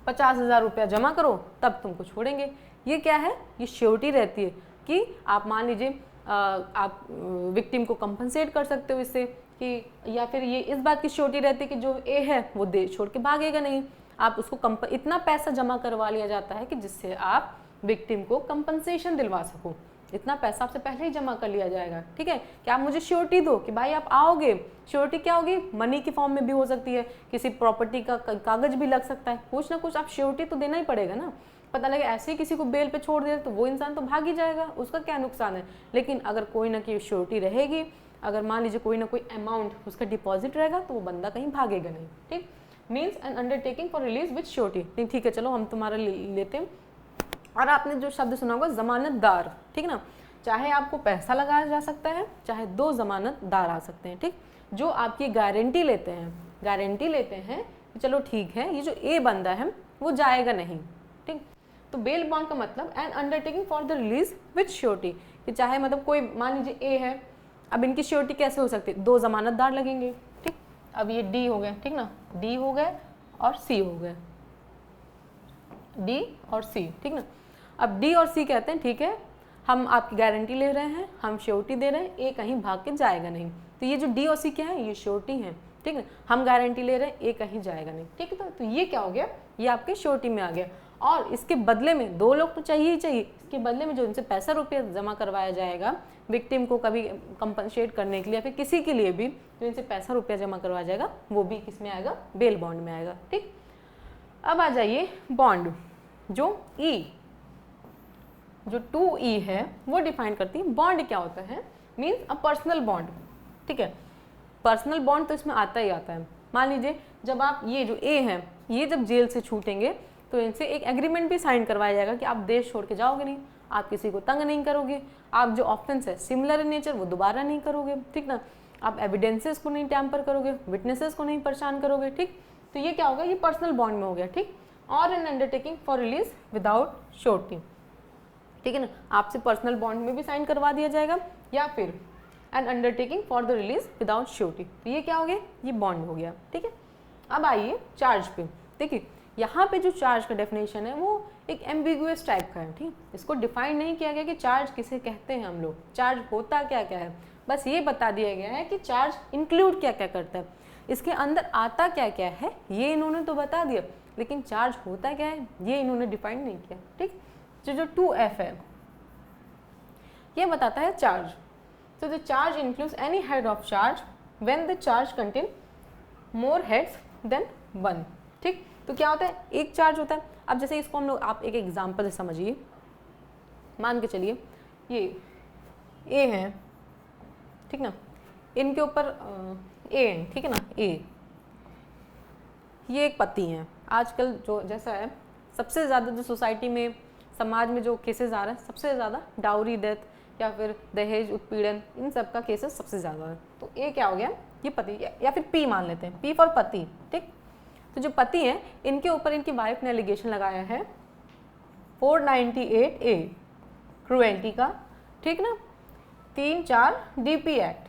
50,000 रुपया जमा करो तब तुमको छोड़ेंगे। ये क्या है, ये श्योरिटी रहती है कि आप मान लीजिए आप विक्टिम को कंपनसेट कर सकते हो इससे, कि या फिर ये इस बात की श्योरिटी रहती है कि जो ए है वो देश छोड़ के भागेगा नहीं, आप उसको इतना पैसा जमा करवा लिया जाता है कि जिससे आप विक्टिम को कंपनसेशन दिलवा सको। इतना पैसा आपसे पहले ही जमा कर लिया जाएगा। ठीक है, कि आप मुझे श्योरिटी दो कि भाई आप आओगे। श्योरिटी क्या होगी, मनी की फॉर्म में भी हो सकती है, किसी प्रॉपर्टी का कागज भी लग सकता है, कुछ ना कुछ आप श्योरिटी तो देना ही पड़ेगा ना। पता लगे ऐसे ही किसी को बेल पे छोड़ दे तो वो इंसान तो भाग ही जाएगा, उसका क्या नुकसान है। लेकिन अगर कोई ना कोई श्योरिटी रहेगी, अगर मान लीजिए कोई ना कोई अमाउंट उसका डिपॉजिट रहेगा तो वो बंदा कहीं भागेगा नहीं। ठीक, means N undertaking for release with surety. नहीं ठीक है, चलो हम तुम्हारा लेते हैं। और आपने जो शब्द सुना होगा जमानतदार, ठीक ना, चाहे आपको पैसा लगाया जा सकता है, चाहे 2 जमानतदार आ सकते हैं। ठीक, जो आपकी गारंटी लेते हैं कि चलो ठीक है ये जो ए बंदा है वो जाएगा नहीं। ठीक, तो बेल बॉन्ड का मतलब N undertaking for the release with surety, कि चाहे मतलब कोई मान लीजिए ए है, अब इनकी श्योरिटी कैसे हो सकती है, 2 जमानतदार लगेंगे। ठीक, अब ये डी हो गए, ठीक ना, डी हो गए और सी हो गए, डी और सी। ठीक ना, अब डी और सी कहते हैं ठीक है हम आपकी गारंटी ले रहे हैं, हम श्योरिटी दे रहे हैं, ए कहीं भाग के जाएगा नहीं। तो ये जो डी और सी क्या है, ये श्योरिटी है। ठीक है, हम गारंटी ले रहे हैं, ए कहीं जाएगा नहीं। ठीक है, तो ये क्या हो गया, ये आपके श्योरिटी में आ गया। और इसके बदले में 2 लोग तो चाहिए ही चाहिए। इसके बदले में जो इनसे पैसा रुपया जमा करवाया जाएगा विक्टिम को कभी कंपनसेट करने के लिए, या फिर किसी के लिए भी जो इनसे पैसा रुपया जमा करवाया जाएगा, वो भी किस में आएगा, बेल बॉन्ड में आएगा। ठीक, अब आ जाइए बॉन्ड, जो ई जो 2E है वो डिफाइन करती है बॉन्ड क्या होता है, मीन्स अ पर्सनल बॉन्ड। ठीक है, पर्सनल बॉन्ड तो इसमें आता ही आता है। मान लीजिए जब आप ये जो ए है ये जब जेल से छूटेंगे तो इनसे एक एग्रीमेंट भी साइन करवाया जाएगा कि आप देश छोड़ के जाओगे नहीं, आप किसी को तंग नहीं करोगे, आप जो ऑफेंस है सिमिलर इन नेचर वो दोबारा नहीं करोगे। ठीक ना, आप एविडेंसेस को नहीं टैम्पर करोगे, विटनेसेस को नहीं परेशान करोगे। ठीक, तो ये क्या होगा, ये पर्सनल बॉन्ड में हो गया। ठीक, और N undertaking for release without surety. ठीक है ना, आपसे पर्सनल बॉन्ड में भी साइन करवा दिया जाएगा, या फिर N undertaking for the release without surety. तो ये क्या हो गया, ये बॉन्ड हो गया। ठीक है, अब आइए चार्ज पे। देखिए यहाँ पे जो चार्ज का डेफिनेशन है वो एक एम्बिगुअस टाइप का है। ठीक, इसको डिफाइन नहीं किया गया कि चार्ज किसे कहते हैं हम लोग, चार्ज होता क्या क्या है, बस ये बता दिया गया है कि चार्ज इंक्लूड क्या क्या करता है, इसके अंदर आता क्या क्या है ये इन्होंने तो बता दिया, लेकिन चार्ज होता क्या है ये इन्होंने डिफाइन नहीं किया। ठीक, जो 2F है ये बताता है charge. So the charge includes any head of charge when the charge contain more heads than 1। ठीक, तो क्या होता है, एक चार्ज होता है। अब जैसे इसको हम लोग आप एक एग्जांपल से समझिए, मान के चलिए ये ए है, ठीक ना, इनके ऊपर ए है, ठीक है ना, ए ये एक पति हैं। आजकल जो जैसा है सबसे ज़्यादा जो सोसाइटी में समाज में जो केसेस आ रहे हैं सबसे ज़्यादा डाउरी डेथ या फिर दहेज उत्पीड़न, इन सब का केसेस सबसे ज़्यादा है। तो ए क्या हो गया, ये पति, या फिर पी मान लेते हैं, पी फॉर पति। ठीक, तो जो पति हैं इनके ऊपर इनकी वाइफ ने एलिगेशन लगाया है 498A क्रूएल्टी का। ठीक ना, 3-4 DP एक्ट,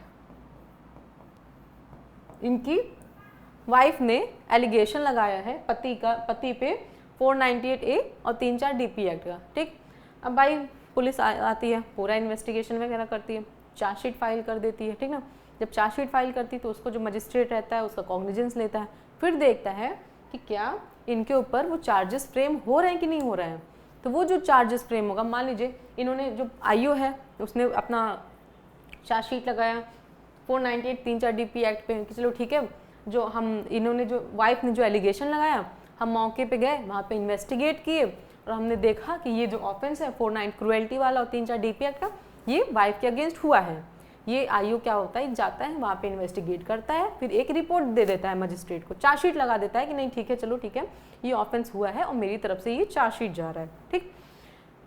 इनकी वाइफ ने एलिगेशन लगाया है पति पे 498A और 3-4 DP एक्ट का। ठीक, अब भाई पुलिस आती है, पूरा इन्वेस्टिगेशन वगैरह करती है, चार्जशीट फाइल कर देती है, ठीक ना। जब चार्जशीट फाइल करती है तो उसको जो मजिस्ट्रेट रहता है उसका कॉग्निजेंस लेता है, फिर देखता है कि क्या इनके ऊपर वो चार्जेस फ्रेम हो रहे हैं कि नहीं हो रहे हैं। तो वो जो चार्जेस फ्रेम होगा, मान लीजिए इन्होंने जो आईओ है उसने अपना चार्जशीट लगाया 498 3/4 DP एक्ट पे कि चलो ठीक है, जो हम इन्होंने जो वाइफ ने जो एलिगेशन लगाया, हम मौके पे गए, वहाँ पे इन्वेस्टिगेट किए और हमने देखा कि ये जो ऑफेंस है 49 क्रुएल्टी वाला और 3/4 DP एक्ट का, ये वाइफ के अगेंस्ट हुआ है। ये आईओ क्या होता है, जाता है वहाँ पे इन्वेस्टिगेट करता है, फिर एक रिपोर्ट दे देता है मजिस्ट्रेट को, चार्जशीट लगा देता है कि नहीं ठीक है, चलो ठीक है, ये ऑफेंस हुआ है और मेरी तरफ से ये चार्जशीट जा रहा है, ठीक।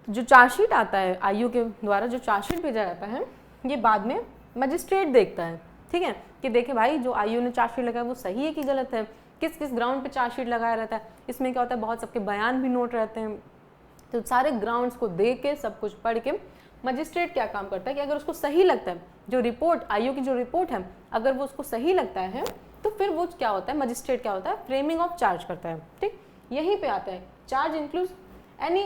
जो चार्जशीट आता है आईओ के द्वारा, जो चार्जशीट भेजा जाता है, ये बाद में मजिस्ट्रेट देखता है, ठीक है, कि देखे भाई जो आईओ ने चार्जशीट लगाया वो सही है कि गलत है, किस किस ग्राउंड पे चार्जशीट लगाया रहता है। इसमें क्या होता है, बहुत सबके बयान भी नोट रहते हैं, तो सारे ग्राउंड्स को देख के सब कुछ पढ़ के मजिस्ट्रेट क्या काम करता है कि अगर उसको सही लगता है, जो रिपोर्ट आईओ की जो रिपोर्ट है, अगर वो उसको सही लगता है तो फिर वो क्या होता है, मजिस्ट्रेट क्या होता है, फ्रेमिंग ऑफ चार्ज करता है, ठीक। यहीं पे आता है charge includes any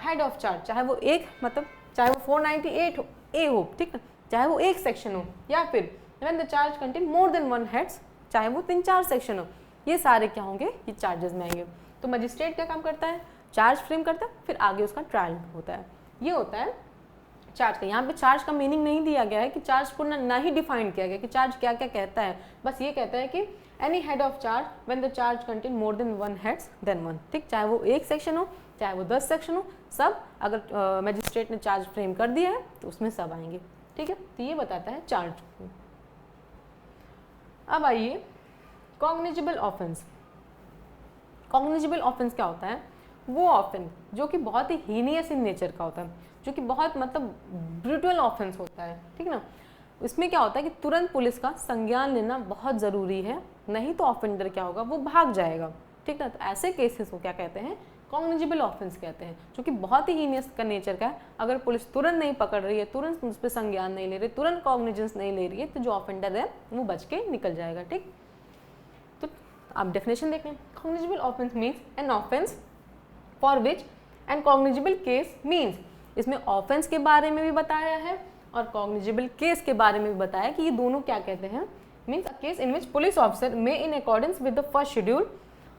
head of charge, चाहे वो एक मतलब चाहे वो 498 ए हो, ठीक है, चाहे वो एक सेक्शन हो, या फिर when the charge contain more than 1 heads, चाहे वो 3-4 सेक्शन हो, ये सारे क्या होंगे, ये चार्जेस में आएंगे। तो मजिस्ट्रेट क्या काम करता है, चार्ज फ्रेम करता है, फिर आगे उसका ट्रायल होता है। ये होता है चार्ज का। यहाँ पे चार्ज का मीनिंग नहीं दिया गया है कि चार्ज को ना ही डिफाइन किया गया कि चार्ज क्या क्या कहता है, बस ये कहता है कि any head of charge when the charge contain more than 1 heads than 1, ठीक। चाहे वो एक सेक्शन हो, चाहे वो 10 सेक्शन हो, सब अगर मजिस्ट्रेट ने चार्ज फ्रेम कर दिया है तो उसमें सब आएंगे, ठीक है। तो ये बताता है चार्ज। अब आइए कॉग्निजेबल ऑफेंस। कॉग्निजेबल ऑफेंस क्या होता है, वो ऑफेंस जो कि बहुत ही हीनियस इन नेचर का होता है, जो कि बहुत मतलब ब्रूटल ऑफेंस होता है, ठीक ना। इसमें क्या होता है कि तुरंत पुलिस का संज्ञान लेना बहुत ज़रूरी है, नहीं तो ऑफेंडर क्या होगा, वो भाग जाएगा, ठीक ना। तो ऐसे केसेस को क्या कहते हैं, कॉग्निजेबल ऑफेंस कहते हैं, जो कि बहुत ही हीनियस का नेचर का है। अगर पुलिस तुरंत नहीं पकड़ रही है, तुरंत उस पर संज्ञान नहीं ले रही, तुरंत कॉग्निजेंस नहीं ले रही है, तो जो ऑफेंडर है वो बच के निकल जाएगा, ठीक। तो आप डेफिनेशन देखें, cognizable offence means an offence for which and cognizable case means, इसमें ऑफेंस के बारे में भी बताया है और कॉग्निजेबल केस के बारे में भी बताया कि ये दोनों क्या कहते हैं। Means a case in which police officer may in accordance with the first schedule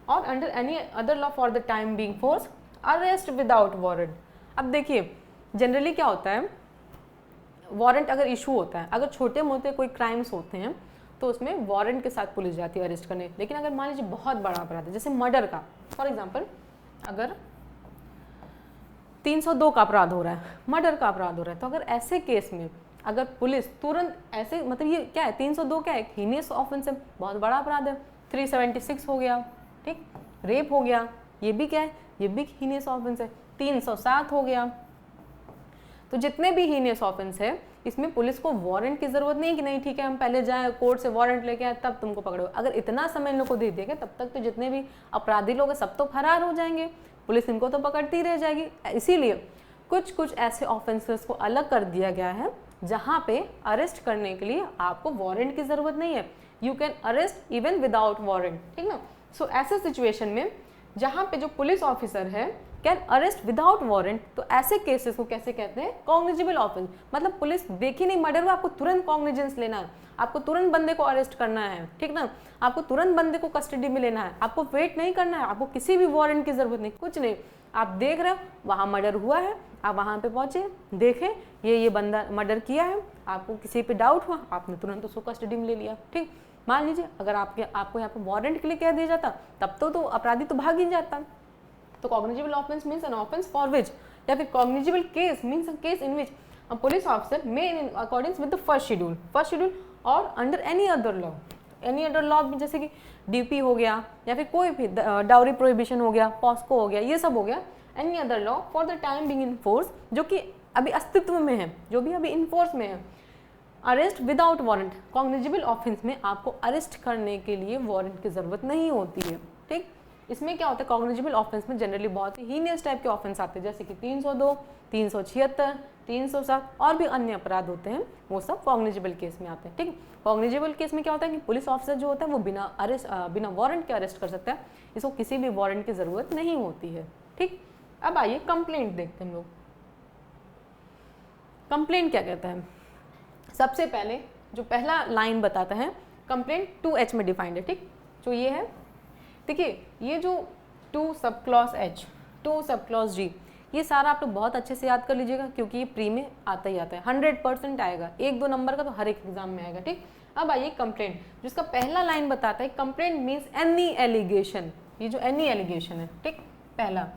or under any other law for the time being force arrest without warrant. अब देखिए जनरली क्या होता है, वारंट अगर इशू होता है, अगर छोटे मोटे कोई क्राइम्स होते हैं तो उसमें वारंट के साथ पुलिस जाती है अरेस्ट करने। लेकिन अगर मान लीजिए बहुत बड़ा अपराध है, जैसे मर्डर का, फॉर एग्जाम्पल अगर 302 का अपराध हो रहा है, मर्डर का अपराध हो रहा है, तो अगर ऐसे केस में अगर पुलिस तुरंत ऐसे, मतलब ये क्या है, 302 क्या है, हीनियस ऑफेंस है, बहुत बड़ा अपराध है। 376 हो गया, ठीक, रेप हो गया, ये भी क्या है, ये भी हीनियस ऑफेंस है। 307 हो गया। तो जितने भी हीनियस ऑफेंस है इसमें पुलिस को वारंट की जरूरत नहीं कि नहीं ठीक है हम पहले जाएं कोर्ट से वारंट लेके आए तब तुमको पकड़ो। अगर इतना समय इन लोग को दे देगा तब तक तो जितने भी अपराधी लोग हैं सब तो फरार हो जाएंगे, पुलिस इनको तो पकड़ती रह जाएगी। इसीलिए कुछ कुछ ऐसे ऑफेंसेस को अलग कर दिया गया है जहाँ पे अरेस्ट करने के लिए आपको वारंट की ज़रूरत नहीं है, you can arrest even without warrant, ठीक ना। सो ऐसे सिचुएशन में जहाँ पे जो पुलिस ऑफिसर है कैन अरेस्ट विदाउट वारंट, तो ऐसे केसेस को कैसे कहते हैं, कॉग्निजेबल ऑफेंस। मतलब पुलिस देखी नहीं मर्डर हुआ, आपको तुरंत कॉग्निजेंस लेना है, आपको तुरंत बंदे को अरेस्ट करना है, ठीक ना, आपको तुरंत बंदे को कस्टडी में लेना है, आपको वेट नहीं करना है, आपको किसी भी वारंट की जरूरत नहीं, कुछ नहीं। आप देख रहे हो वहाँ मर्डर हुआ है, आप वहाँ पे पहुँचे, देखें ये बंदा मर्डर किया है, आपको किसी पे डाउट हुआ, आपने तुरंत उसको कस्टडी में ले लिया, ठीक। मान लीजिए अगर आपको यहाँ पे वारंट के लिए कह दिया जाता तब तो अपराधी तो भाग ही जाता। तो cognizable offence means an offence for which, या फिर cognizable case means a case in which a police officer may in according with the first schedule or under any other law, any other law जैसे कि डीपी हो गया या फिर कोई भी डाउरी प्रोहिबिशन हो गया, पॉस्को हो गया, ये सब हो गया, any other law for the time being in force, जो कि अभी अस्तित्व में है, जो भी अभी इन फोर्स में है। Arrest without warrant, cognizable offence में आपको अरेस्ट करने के लिए वारंट की जरूरत नहीं होती है, ठीक। इसमें क्या होता है, कॉग्निजेबल ऑफेंस में जनरली बहुत ही हीनियस टाइप के ऑफेंस आते हैं, जैसे कि 302, 376, 307 और भी अन्य अपराध होते हैं, वो सब कॉग्निजेबल केस में आते हैं, ठीक। कॉग्निजेबल केस में क्या होता है कि पुलिस ऑफिसर जो होता है वो बिना वारंट के अरेस्ट कर सकता है, इसको किसी भी वारंट की जरूरत नहीं होती है, ठीक। अब आइए कंप्लेंट देखते हैं हम लोग। कंप्लेंट क्या कहता है? सबसे पहले जो पहला लाइन बताता है, कंप्लेंट 2H में डिफाइंड है, ठीक, जो ये है, देखिए ये जो 2 sub clause H, 2 sub clause G, ये सारा आप लोग बहुत अच्छे से याद कर लीजिएगा क्योंकि ये प्री में आता ही आता है, 100% आएगा, 1-2 नंबर का तो हर एक एग्जाम में आएगा, ठीक। अब आइए कंप्लेंट, जिसका पहला लाइन बताता है कंप्लेंट मीन्स एनी एलिगेशन, ये जो एनी एलिगेशन है, ठीक। पहला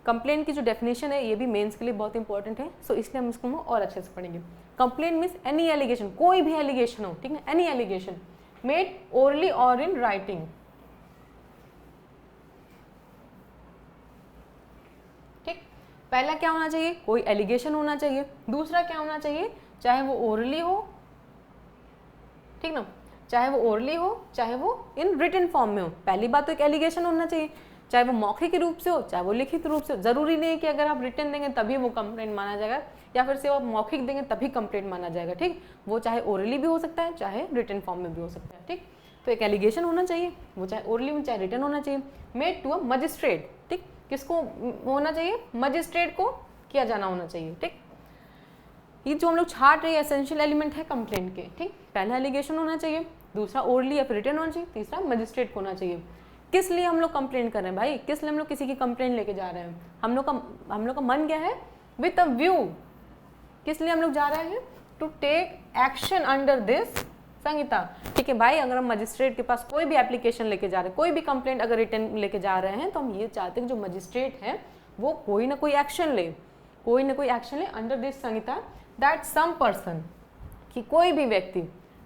कंप्लेंट की जो डेफिनेशन है ये भी मेंस के लिए बहुत इंपॉर्टेंट है, सो इसलिए हम इसको और अच्छे से पढ़ेंगे। कंप्लेंट मीन्स एनी एलिगेशन, कोई भी एलिगेशन हो, ठीक है, एनी एलिगेशन मेड ओरली और इन राइटिंग, ठीक। पहला क्या होना चाहिए? कोई एलिगेशन होना चाहिए। दूसरा क्या होना चाहिए? चाहे वो ओरली हो, ठीक ना, चाहे वो ओरली हो, चाहे वो इन रिटन फॉर्म में हो। पहली बात तो एक एलिगेशन होना चाहिए, चाहे वो मौखिक रूप से हो, चाहे वो लिखित रूप से हो। जरूरी नहीं है कि अगर आप रिटन देंगे तभी वो कंप्लेंट माना जाएगा, या फिर से आप मौखिक देंगे तभी कंप्लेंट माना जाएगा, ठीक। वो चाहे ओरली भी हो सकता है, चाहे रिटन फॉर्म में भी हो सकता है, ठीक। तो एक एलिगेशन होना चाहिए, वो चाहे ओरली में चाहे रिटन होना चाहिए, मेड टू अ मजिस्ट्रेट, ठीक। किसको होना चाहिए? मजिस्ट्रेट को किया जाना होना चाहिए, ठीक। ये जो हम लोग छाट रहे हैं एसेंशियल एलिमेंट है कंप्लेंट के, ठीक। पहला एलिगेशन होना चाहिए, दूसरा ओरली या फिर रिटन होना चाहिए, तीसरा मजिस्ट्रेट को होना चाहिए। किस लिए हम लोग कंप्लेंट कर रहे हैं भाई? किस लिए हम लोग किसी की कंप्लेंट लेके जा रहे हैं? हम लोग का मन क्या है? विथ अ व्यू, किस लिए हम लोग जा रहे हैं? To take action under this संहिता, ठीक है भाई। अगर हम मजिस्ट्रेट के पास कोई भी एप्लीकेशन लेके जा रहे हैं, कोई भी कंप्लेंट अगर रिटन लेके जा रहे हैं, तो हम ये चाहते हैं कि जो मजिस्ट्रेट है वो कोई ना कोई एक्शन ले, कोई ना कोई एक्शन ले under this Sanhita, that some person, कि कोई भी व्यक्ति,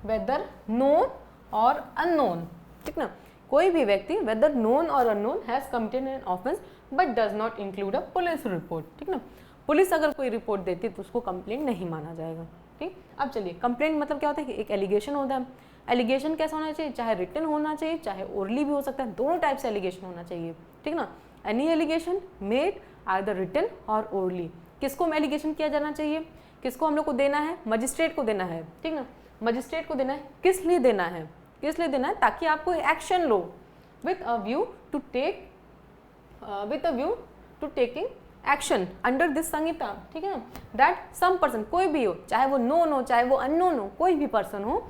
वेदर नोन और अननोन, ठीक ना, कोई भी व्यक्ति वेदर नोन और unknown has committed an offence but does not include a police report, ठीक ना। पुलिस अगर कोई रिपोर्ट देती है तो उसको कंप्लेंट नहीं माना जाएगा, ठीक। अब चलिए, कंप्लेंट मतलब क्या होता है कि एक एलिगेशन होता है। एलिगेशन कैसा होना चाहिए? चाहे रिटन होना चाहिए, चाहे ओरली भी हो सकता है, दोनों टाइप से एलिगेशन होना चाहिए, ठीक ना। Any allegation made either written or orally. किसको एलिगेशन किया जाना चाहिए? किसको हम लोग को देना है? मजिस्ट्रेट को देना है, ठीक ना। मजिस्ट्रेट को देना है, किस लिए देना है? किस लिए देना है? ताकि आपको एक्शन लो, with a view to taking action under this संहिता, ठीक है ना। दैट सम पर्सन, कोई भी हो, चाहे वो नोन हो, चाहे वो अननोन हो, कोई भी पर्सन हो,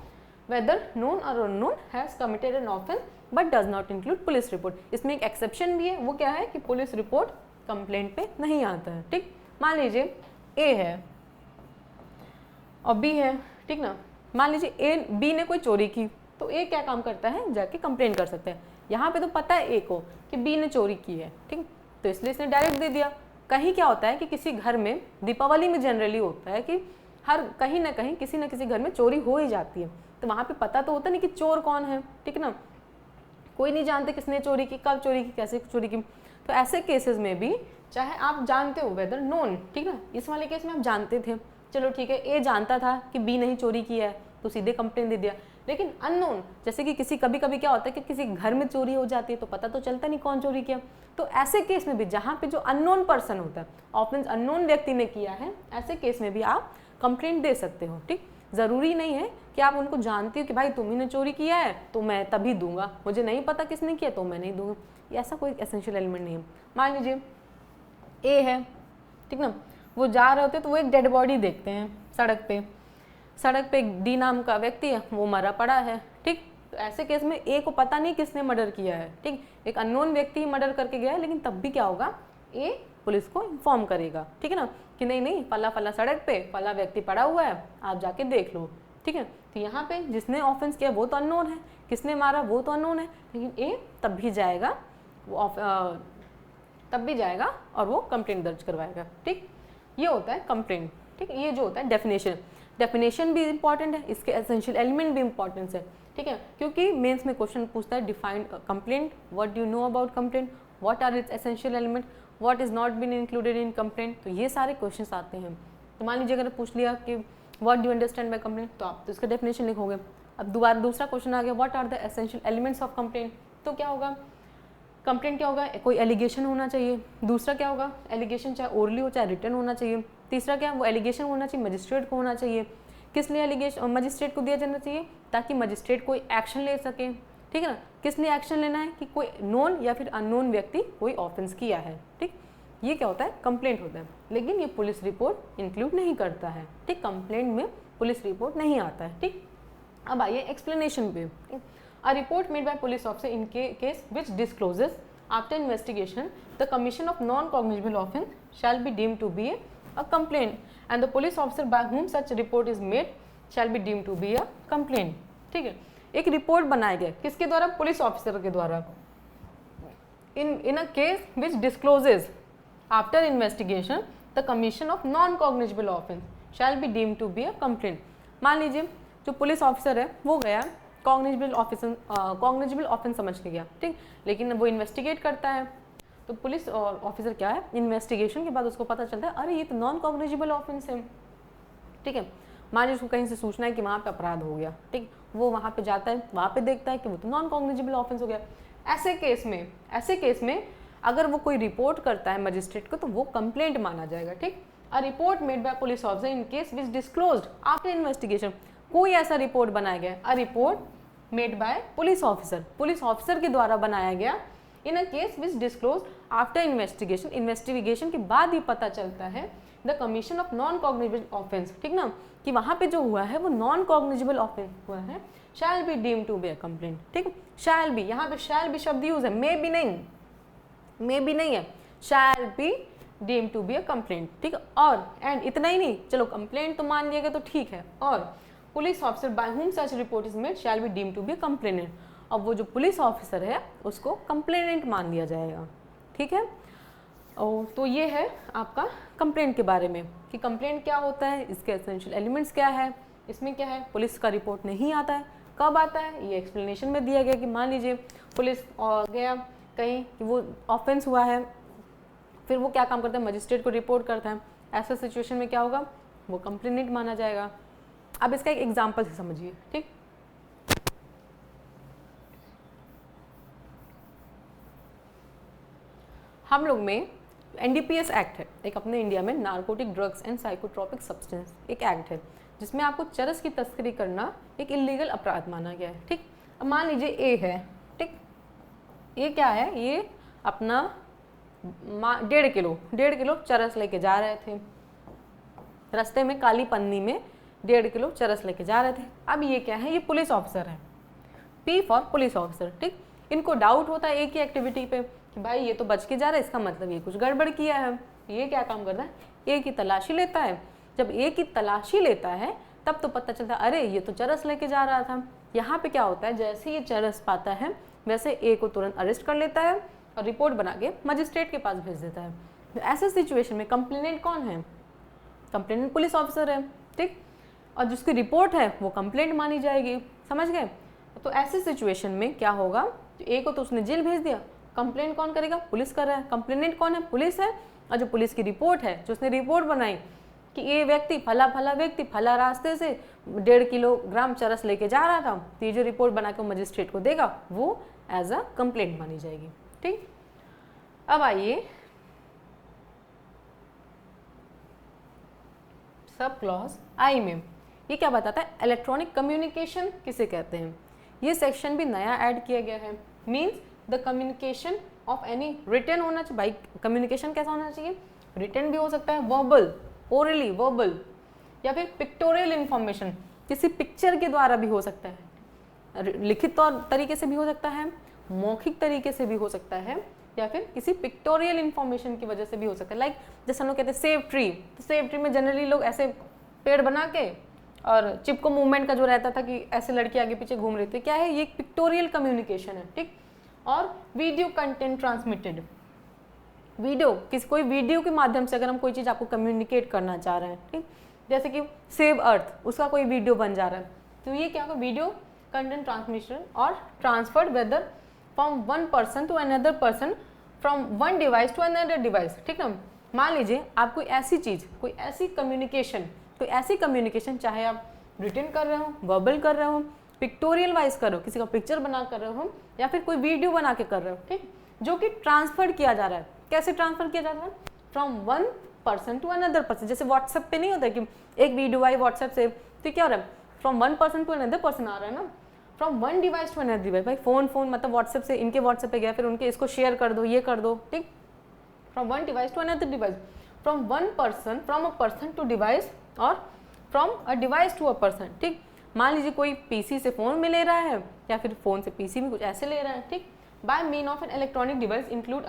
वेदर नोन और unknown has committed an offence but does not include police report. इसमें एक एक्सेप्शन भी है, वो क्या है कि पुलिस रिपोर्ट कंप्लेंट पे नहीं आता है, ठीक। मान लीजिए ए है और बी है, ठीक ना। मान लीजिए बी ने कोई चोरी की, तो ए क्या काम करता है? जाके कंप्लेन कर सकते हैं। यहाँ पे तो पता है ए को कि बी ने चोरी की है, ठीक, तो इसलिए इसने डायरेक्ट दे दिया। कहीं क्या होता है कि किसी घर में, दीपावली में जनरली होता है कि हर कहीं ना कहीं किसी न किसी घर में चोरी हो ही जाती है, तो वहाँ पे पता तो होता नहीं कि चोर कौन है, ठीक ना। कोई नहीं जानते किसने चोरी की, कब चोरी की, कैसे चोरी की। तो ऐसे केसेस में भी चाहे आप जानते हो वेदर नोन, ठीक ना, इस वाले केस में आप जानते थे, चलो ठीक है, ए जानता था कि बी नहीं चोरी किया है तो सीधे कंप्लेन दे दिया। लेकिन अननोन, जैसे कि कभी कभी क्या होता है कि किसी घर में चोरी हो जाती है तो पता तो चलता नहीं कौन चोरी किया, तो ऐसे केस में भी जहाँ पे जो अननोन पर्सन होता है, ऑफेंस अननोन व्यक्ति ने किया है, ऐसे केस में भी आप कंप्लेंट दे सकते हो, ठीक। ज़रूरी नहीं है कि आप उनको जानते हो कि भाई तुम्ही ने चोरी किया है तो मैं तभी दूंगा, मुझे नहीं पता किसने किया तो मैं नहीं दूंगा, ऐसा कोई एसेंशियल एलिमेंट नहीं है। मान लीजिए ए है, ठीक ना, वो जा रहे होते तो वो एक डेड बॉडी देखते हैं सड़क पे एक डी नाम का व्यक्ति है, वो मरा पड़ा है, ठीक। तो ऐसे केस में ए को पता नहीं किसने मर्डर किया है, ठीक, एक अननोन व्यक्ति ही मर्डर करके गया है, लेकिन तब भी क्या होगा, ए पुलिस को इन्फॉर्म करेगा, ठीक है ना, कि नहीं फला सड़क पे फला व्यक्ति पड़ा हुआ है, आप जाके देख लो, ठीक है। तो यहाँ पे जिसने ऑफेंस किया वो तो अननोन है, किसने मारा वो तो अननोन है, लेकिन ए तब भी जाएगा और वो कंप्लेंट दर्ज करवाएगा, ठीक। ये होता है कंप्लेंट, ठीक। ये जो होता है डेफिनेशन भी इंपॉर्टेंट है, इसके एसेंशियल एलिमेंट भी इंपॉर्टेंस है, ठीक है, क्योंकि मेंस में क्वेश्चन पूछता है defined complaint, what do you know about complaint, what are its essential element, what is not been included in complaint, तो ये सारे क्वेश्चंस आते हैं। तो मान लीजिए अगर पूछ लिया कि what do you understand by complaint, तो आप तो इसका डेफिनेशन लिखोगे। अब दोबारा दूसरा क्वेश्चन आ गया, what are the essential elements of complaint, तो क्या होगा, कंप्लेंट क्या होगा, कोई एलिगेशन होना चाहिए। दूसरा क्या होगा, एलिगेशन चाहे ओरली हो चाहे रिटन होना चाहिए। तीसरा क्या, वो एलिगेशन होना चाहिए, मजिस्ट्रेट को होना चाहिए। किस लिए एलिगेशन मजिस्ट्रेट को दिया जाना चाहिए, ताकि मजिस्ट्रेट कोई एक्शन ले सके, ठीक है ना। किस लिए एक्शन लेना है, कि कोई नोन या फिर अननोन व्यक्ति कोई ऑफेंस किया है, ठीक। ये क्या होता है, कंप्लेंट होता है, लेकिन ये पुलिस रिपोर्ट इंक्लूड नहीं करता है, ठीक। कंप्लेंट में पुलिस रिपोर्ट नहीं आता है, ठीक। अब आइए एक्सप्लेनेशन पे। A report made by police officer in case which discloses after investigation the commission of non cognizable offence shall be deemed to be a complaint and the police officer by whom such report is made shall be deemed to be a complaint, ठीक है। एक रिपोर्ट बनाया गया किसके द्वारा, पुलिस ऑफिसर के द्वारा, in a case which discloses after investigation the commission of non cognizable offense shall be deemed to be a complaint। मान लीजिए जो पुलिस ऑफिसर है वो गया कॉग्निजेबल ऑफेंस समझ के गया, ठीक, लेकिन वो इन्वेस्टिगेट करता है तो पुलिस ऑफिसर क्या है, इन्वेस्टिगेशन के बाद उसको पता चलता है अरे ये तो नॉन कॉग्निजेबल ऑफेंस है, ठीक है। मान लीजिए उसको कहीं से सूचना है कि वहाँ पे अपराध हो गया, ठीक, वो वहाँ पे जाता है, वहाँ पे देखता है कि वो तो नॉन कॉग्निजेबल ऑफेंस हो गया। ऐसे केस में अगर वो कोई रिपोर्ट करता है मजिस्ट्रेट को तो वो कंप्लेंट माना जाएगा, ठीक। A report made by police officer in case which disclosed after investigation, कोई ऐसा रिपोर्ट बनाया गया, a report made by police officer के द्वारा बनाया गया in a case which disclose after investigation के बाद ही पता चलता है the commission of non cognizable offence, ठीक ना, कि वहाँ पे जो हुआ है वो नॉन कॉग्निजेबल ऑफेंस हुआ है, shall be deem to be a complaint, ठीक। शैल बी, यहाँ पे शैल बी शब्द यूज है, मे बी नहीं है, shall be deem to be a complaint, ठीक। और एंड इतना ही नहीं, चलो कंप्लेंट तो मान लिया गया तो ठीक है, और police officer by whom such report is made shall be deem to be a complainant, अब वो जो पुलिस ऑफिसर है उसको कंप्लेनेंट मान लिया जाएगा, ठीक है। और तो ये है आपका कंप्लेंट के बारे में कि कंप्लेंट क्या होता है, इसके एसेंशियल एलिमेंट्स क्या है, इसमें क्या है, पुलिस का रिपोर्ट नहीं आता है, कब आता है, ये एक्सप्लेनेशन में दिया गया कि मान लीजिए पुलिस गया कहीं कि वो ऑफेंस हुआ है, फिर वो क्या काम करता है, मजिस्ट्रेट को रिपोर्ट करता है, ऐसा सिचुएशन में क्या होगा, वो कंप्लेनेंट माना जाएगा। अब इसका एक एग्जाम्पल से समझिए, ठीक। हम लोग में NDPS एक्ट है एक अपने इंडिया में, narcotic drugs and psychotropic substance एक एक्ट है जिसमें आपको चरस की तस्करी करना एक इलीगल अपराध माना गया है, ठीक। अब मान लीजिए ए है, ठीक, ये क्या है, ये अपना 1.5 किलो चरस लेके जा रहे थे, रास्ते में काली पन्नी में 1.5 किलो चरस लेके जा रहे थे। अब ये क्या है, ये पुलिस ऑफिसर है, P फॉर पुलिस ऑफिसर, ठीक। इनको डाउट होता है एक ही एक्टिविटी पे कि भाई ये तो बच के जा रहा है, इसका मतलब ये कुछ गड़बड़ किया है। ये क्या काम करता है, ए की तलाशी लेता है। जब ए की तलाशी लेता है तब तो पता चलता है अरे ये तो चरस लेके जा रहा था। यहाँ पे क्या होता है, जैसे ये चरस पाता है वैसे ए को तुरंत अरेस्ट कर लेता है और रिपोर्ट बना के मजिस्ट्रेट के पास भेज देता है। तो ऐसे सिचुएशन में कंप्लेनेंट कौन है, कंप्लेनेंट पुलिस ऑफिसर है, ठीक, और जिसकी रिपोर्ट है वो कंप्लेंट मानी जाएगी, समझ गए। तो ऐसे सिचुएशन में क्या होगा, ए को तो उसने जेल भेज दिया, कंप्लेंट कौन करेगा, पुलिस कर रहा है, कंप्लेनेंट कौन है, पुलिस है, और जो पुलिस की रिपोर्ट है, जो उसने रिपोर्ट बनाई कि ये व्यक्ति फला व्यक्ति फला रास्ते से 1.5 किलोग्राम चरस लेके जा रहा था, तो ये जो रिपोर्ट बना के मजिस्ट्रेट को देगा वो एज अ कंप्लेंट मानी जाएगी, ठीक। अब आइए सब क्लॉज आई में, ये क्या बताता है, इलेक्ट्रॉनिक कम्युनिकेशन किसे कहते हैं। ये सेक्शन भी नया ऐड किया गया है, means the communication of any written होना चाहिए। भाई कम्युनिकेशन कैसा होना चाहिए, रिटन भी हो सकता है, वर्बल, ओरली वर्बल, या फिर पिक्टोरियल इन्फॉर्मेशन, किसी पिक्चर के द्वारा भी हो सकता है, लिखित तरीके से भी हो सकता है, मौखिक तरीके से भी हो सकता है, या फिर किसी पिक्टोरियल इन्फॉर्मेशन की वजह से भी हो सकता है। लाइक जैसे हम लोग कहते हैं सेव ट्री, तो सेव ट्री में जनरली लोग ऐसे पेड़ बना के, और चिपको मूवमेंट का जो रहता था कि ऐसे लड़के आगे पीछे घूम रहे थे, क्या है, ये एक पिक्टोरियल कम्युनिकेशन है, ठीक। और वीडियो कंटेंट ट्रांसमिटेड, वीडियो कोई वीडियो के माध्यम से अगर हम कोई चीज़ आपको कम्युनिकेट करना चाह रहे हैं, ठीक, जैसे कि सेव अर्थ, उसका कोई वीडियो बन जा रहा है, तो ये क्या होगा, video content transmission or transferred whether from one person to another person, from one device to another device, ठीक ना। मान लीजिए आप कोई ऐसी चीज़, कोई ऐसी कम्युनिकेशन चाहे आप रिटन कर रहे हो, वर्बल कर रहे हो, पिक्टोरियल वाइज कर रहे हो, किसी का पिक्चर बना कर रहे हो, या फिर कोई वीडियो बना के कर रहे हो, ठीक, जो कि ट्रांसफर किया जा रहा है। कैसे ट्रांसफर किया जा रहा है, from one person to another person. जैसे व्हाट्सएप पे नहीं होता कि एक वीडियो आई व्हाट्सएप से, तो क्या हो रहा है, from one person to another person आ रहा है ना, from one device to another device. भाई फोन मतलब व्हाट्सएप से इनके व्हाट्सएप पे गया, फिर उनके इसको शेयर कर दो, ये कर दो, ठीक। From one device to another device, from one person, from a person to device और from a device to a person. ठीक, मान लीजिए कोई पीसी से फ़ोन में ले रहा है या फिर फ़ोन से पीसी में कुछ ऐसे ले रहा है। ठीक, by mean of an electronic device include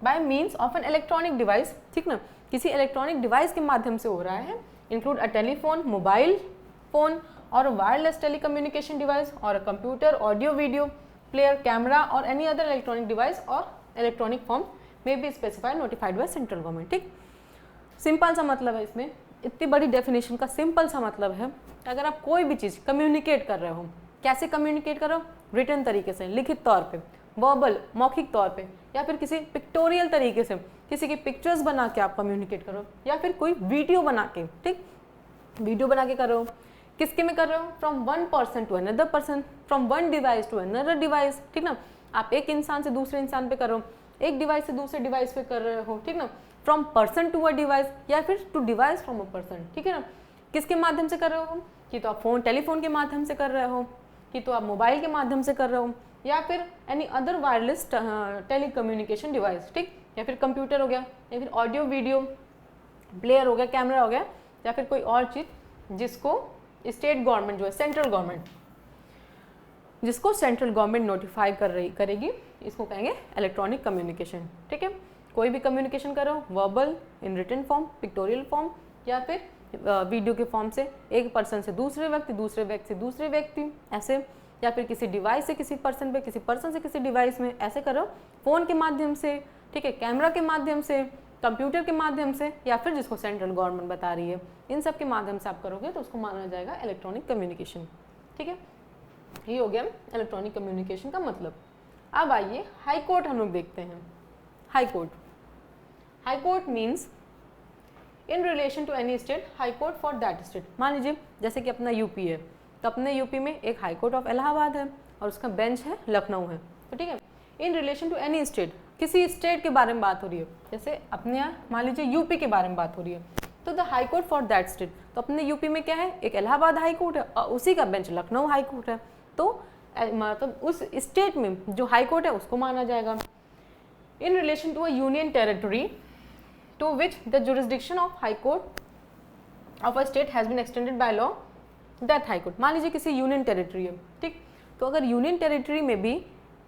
by means of an electronic device, ठीक ना, किसी इलेक्ट्रॉनिक डिवाइस के माध्यम से हो रहा है, include a telephone, mobile phone और वायरलेस टेलीकम्युनिकेशन डिवाइस और a computer, audio video player, camera और एनी अदर इलेक्ट्रॉनिक डिवाइस और electronic form may be specified notified by central government. ठीक, सिंपल सा मतलब है इसमें, इतनी बड़ी डेफिनेशन का सिंपल सा मतलब है, अगर आप कोई भी चीज़ कम्युनिकेट कर रहे हो, कैसे कम्युनिकेट कर रहे हो, रिटन तरीके से, लिखित तौर पे, वर्बल मौखिक तौर पे, या फिर किसी पिक्टोरियल तरीके से, किसी की पिक्चर्स बना के आप कम्युनिकेट करो, या फिर कोई वीडियो बना के, ठीक, वीडियो बना के कर रहे हो, किसके में कर रहे हो, from one person to another person, from one device to another device, ठीक ना, आप एक इंसान से दूसरे इंसान पे कर रहे हो, एक डिवाइस से दूसरे डिवाइस पे कर रहे हो, ठीक ना, from person to a device या फिर to device from a person, ठीक है ना, किसके माध्यम से कर रहे हो, कि तो आप फोन टेलीफोन के माध्यम से कर रहे हो, कि तो आप मोबाइल के माध्यम से कर रहे हो, या फिर any other wireless telecommunication device, ठीक, या फिर कंप्यूटर हो गया, या फिर ऑडियो वीडियो प्लेयर हो गया, कैमरा हो गया, या फिर कोई और चीज़ जिसको स्टेट गवर्नमेंट जो है, सेंट्रल गवर्नमेंट, जिसको सेंट्रल गवर्नमेंट नोटिफाई करेगी, इसको कहेंगे इलेक्ट्रॉनिक कम्युनिकेशन। ठीक है, कोई भी कम्युनिकेशन करो, verbal, in written form, pictorial form, या फिर वीडियो के फॉर्म से, एक पर्सन से दूसरे व्यक्ति, दूसरे व्यक्ति से दूसरे व्यक्ति, ऐसे, या फिर किसी डिवाइस से किसी पर्सन पे, किसी पर्सन से किसी डिवाइस में, ऐसे करो, फ़ोन के माध्यम से, ठीक है, कैमरा के माध्यम से, कंप्यूटर के माध्यम से, या फिर जिसको सेंट्रल गवर्नमेंट बता रही है, इन सब के माध्यम से आप करोगे तो उसको माना जाएगा इलेक्ट्रॉनिक कम्युनिकेशन। ठीक है, ये हो गया इलेक्ट्रॉनिक कम्युनिकेशन का मतलब। अब आइए हाई कोर्ट हम लोग देखते हैं। High court, high court means in relation to any state, high court for that state. मान लीजिए जैसे कि अपना यूपी है, तो अपने यूपी में एक हाई कोर्ट ऑफ इलाहाबाद है और उसका बेंच है लखनऊ है, तो ठीक है, in relation to any state, किसी स्टेट के बारे में बात हो रही है, जैसे अपने यहाँ मान लीजिए यूपी के बारे में बात हो रही है, तो the high court for that state, तो अपने यूपी में क्या है, एक इलाहाबाद हाई कोर्ट है और उसी का बेंच लखनऊ हाई कोर्ट है, तो मतलब उस स्टेट में जो हाई कोर्ट है उसको माना जाएगा। In relation to a union territory to which the jurisdiction of high court of a state has been extended by law that high court. मान लीजिए किसी यूनियन टेरिटरी है, ठीक, तो अगर यूनियन टेरिटरी में भी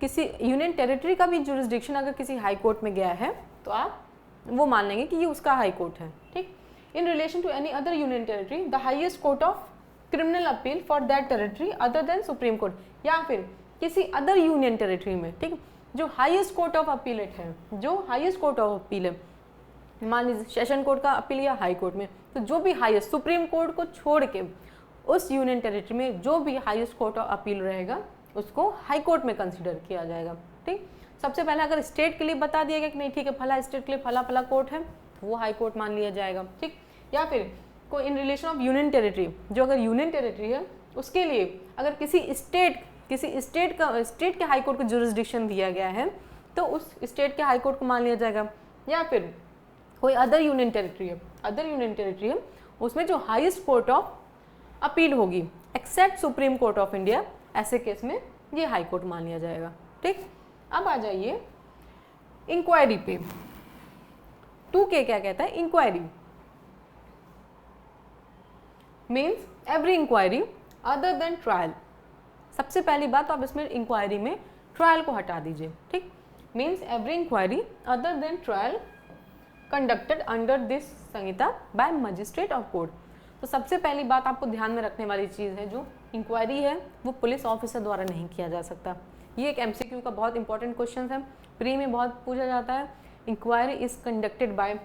किसी यूनियन टेरिटरी का भी जुरिस्डिक्शन अगर किसी हाई कोर्ट में गया है तो आप वो मान लेंगे कि ये उसका हाई कोर्ट है। ठीक, in relation to any other union territory the highest court of criminal appeal for that territory other than supreme court, या फिर किसी अदर यूनियन टेरिटरी में, ठीक, जो हाईएस्ट कोर्ट ऑफ अपीलेट है, जो हाईएस्ट कोर्ट ऑफ अपील है, मान लीजिए सेशन कोर्ट का अपील या हाई कोर्ट में, तो जो भी हाईएस्ट, सुप्रीम कोर्ट को छोड़ के उस यूनियन टेरिटरी में जो भी हाईएस्ट कोर्ट ऑफ अपील रहेगा उसको हाई कोर्ट में कंसीडर किया जाएगा। ठीक, सबसे पहले अगर स्टेट के लिए बता दिया गया कि नहीं ठीक है फला स्टेट के लिए फला फला कोर्ट है, वो हाई कोर्ट मान लिया जाएगा। ठीक, या फिर कोई in relation of union territory, जो अगर यूनियन टेरिटरी है उसके लिए अगर किसी स्टेट के हाई कोर्ट को जुरिस्डिक्शन दिया गया है तो उस स्टेट के हाई कोर्ट को मान लिया जाएगा। या फिर कोई अदर यूनियन टेरिटरी है उसमें जो हाईएस्ट कोर्ट ऑफ अपील होगी except supreme court of India, ऐसे केस में ये हाई कोर्ट मान लिया जाएगा। ठीक, अब आ जाइए इंक्वायरी पे। 2K क्या कहता है, inquiry means every inquiry other than trial. सबसे पहली बात आप इसमें इंक्वायरी में ट्रायल को हटा दीजिए। ठीक, means every inquiry other than trial conducted under this Sanhita by magistrate of court. तो सबसे पहली बात आपको ध्यान में रखने वाली चीज़ है, जो इंक्वायरी है वो पुलिस ऑफिसर द्वारा नहीं किया जा सकता। ये एक MCQ का बहुत इंपॉर्टेंट क्वेश्चन है, प्री में बहुत पूछा जाता है। Inquiry is conducted by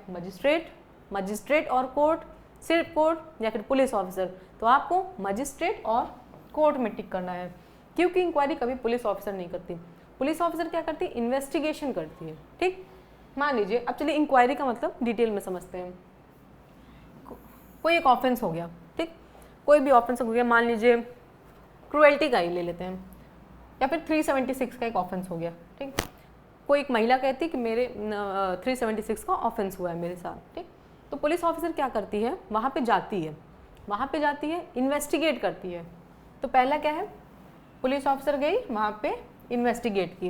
magistrate or court, सिर्फ कोर्ट या फिर पुलिस ऑफिसर, तो आपको मजिस्ट्रेट और कोर्ट में टिक करना है, क्योंकि इंक्वायरी कभी पुलिस ऑफिसर नहीं करती। पुलिस ऑफिसर क्या करती है, इन्वेस्टिगेशन करती है। ठीक, मान लीजिए, अब चलिए इंक्वायरी का मतलब डिटेल में समझते हैं। कोई एक ऑफेंस हो गया, ठीक, कोई भी ऑफेंस हो गया, मान लीजिए क्रुएल्टी का ही ले लेते हैं, या फिर 376 का एक ऑफेंस हो गया। ठीक, कोई एक महिला कहती है कि मेरे 376 का ऑफेंस हुआ है मेरे साथ। ठीक, तो पुलिस ऑफिसर क्या करती है, वहाँ पे जाती है, इन्वेस्टिगेट करती है। तो पहला क्या है, पुलिस ऑफिसर गई वहाँ पे इन्वेस्टिगेट की।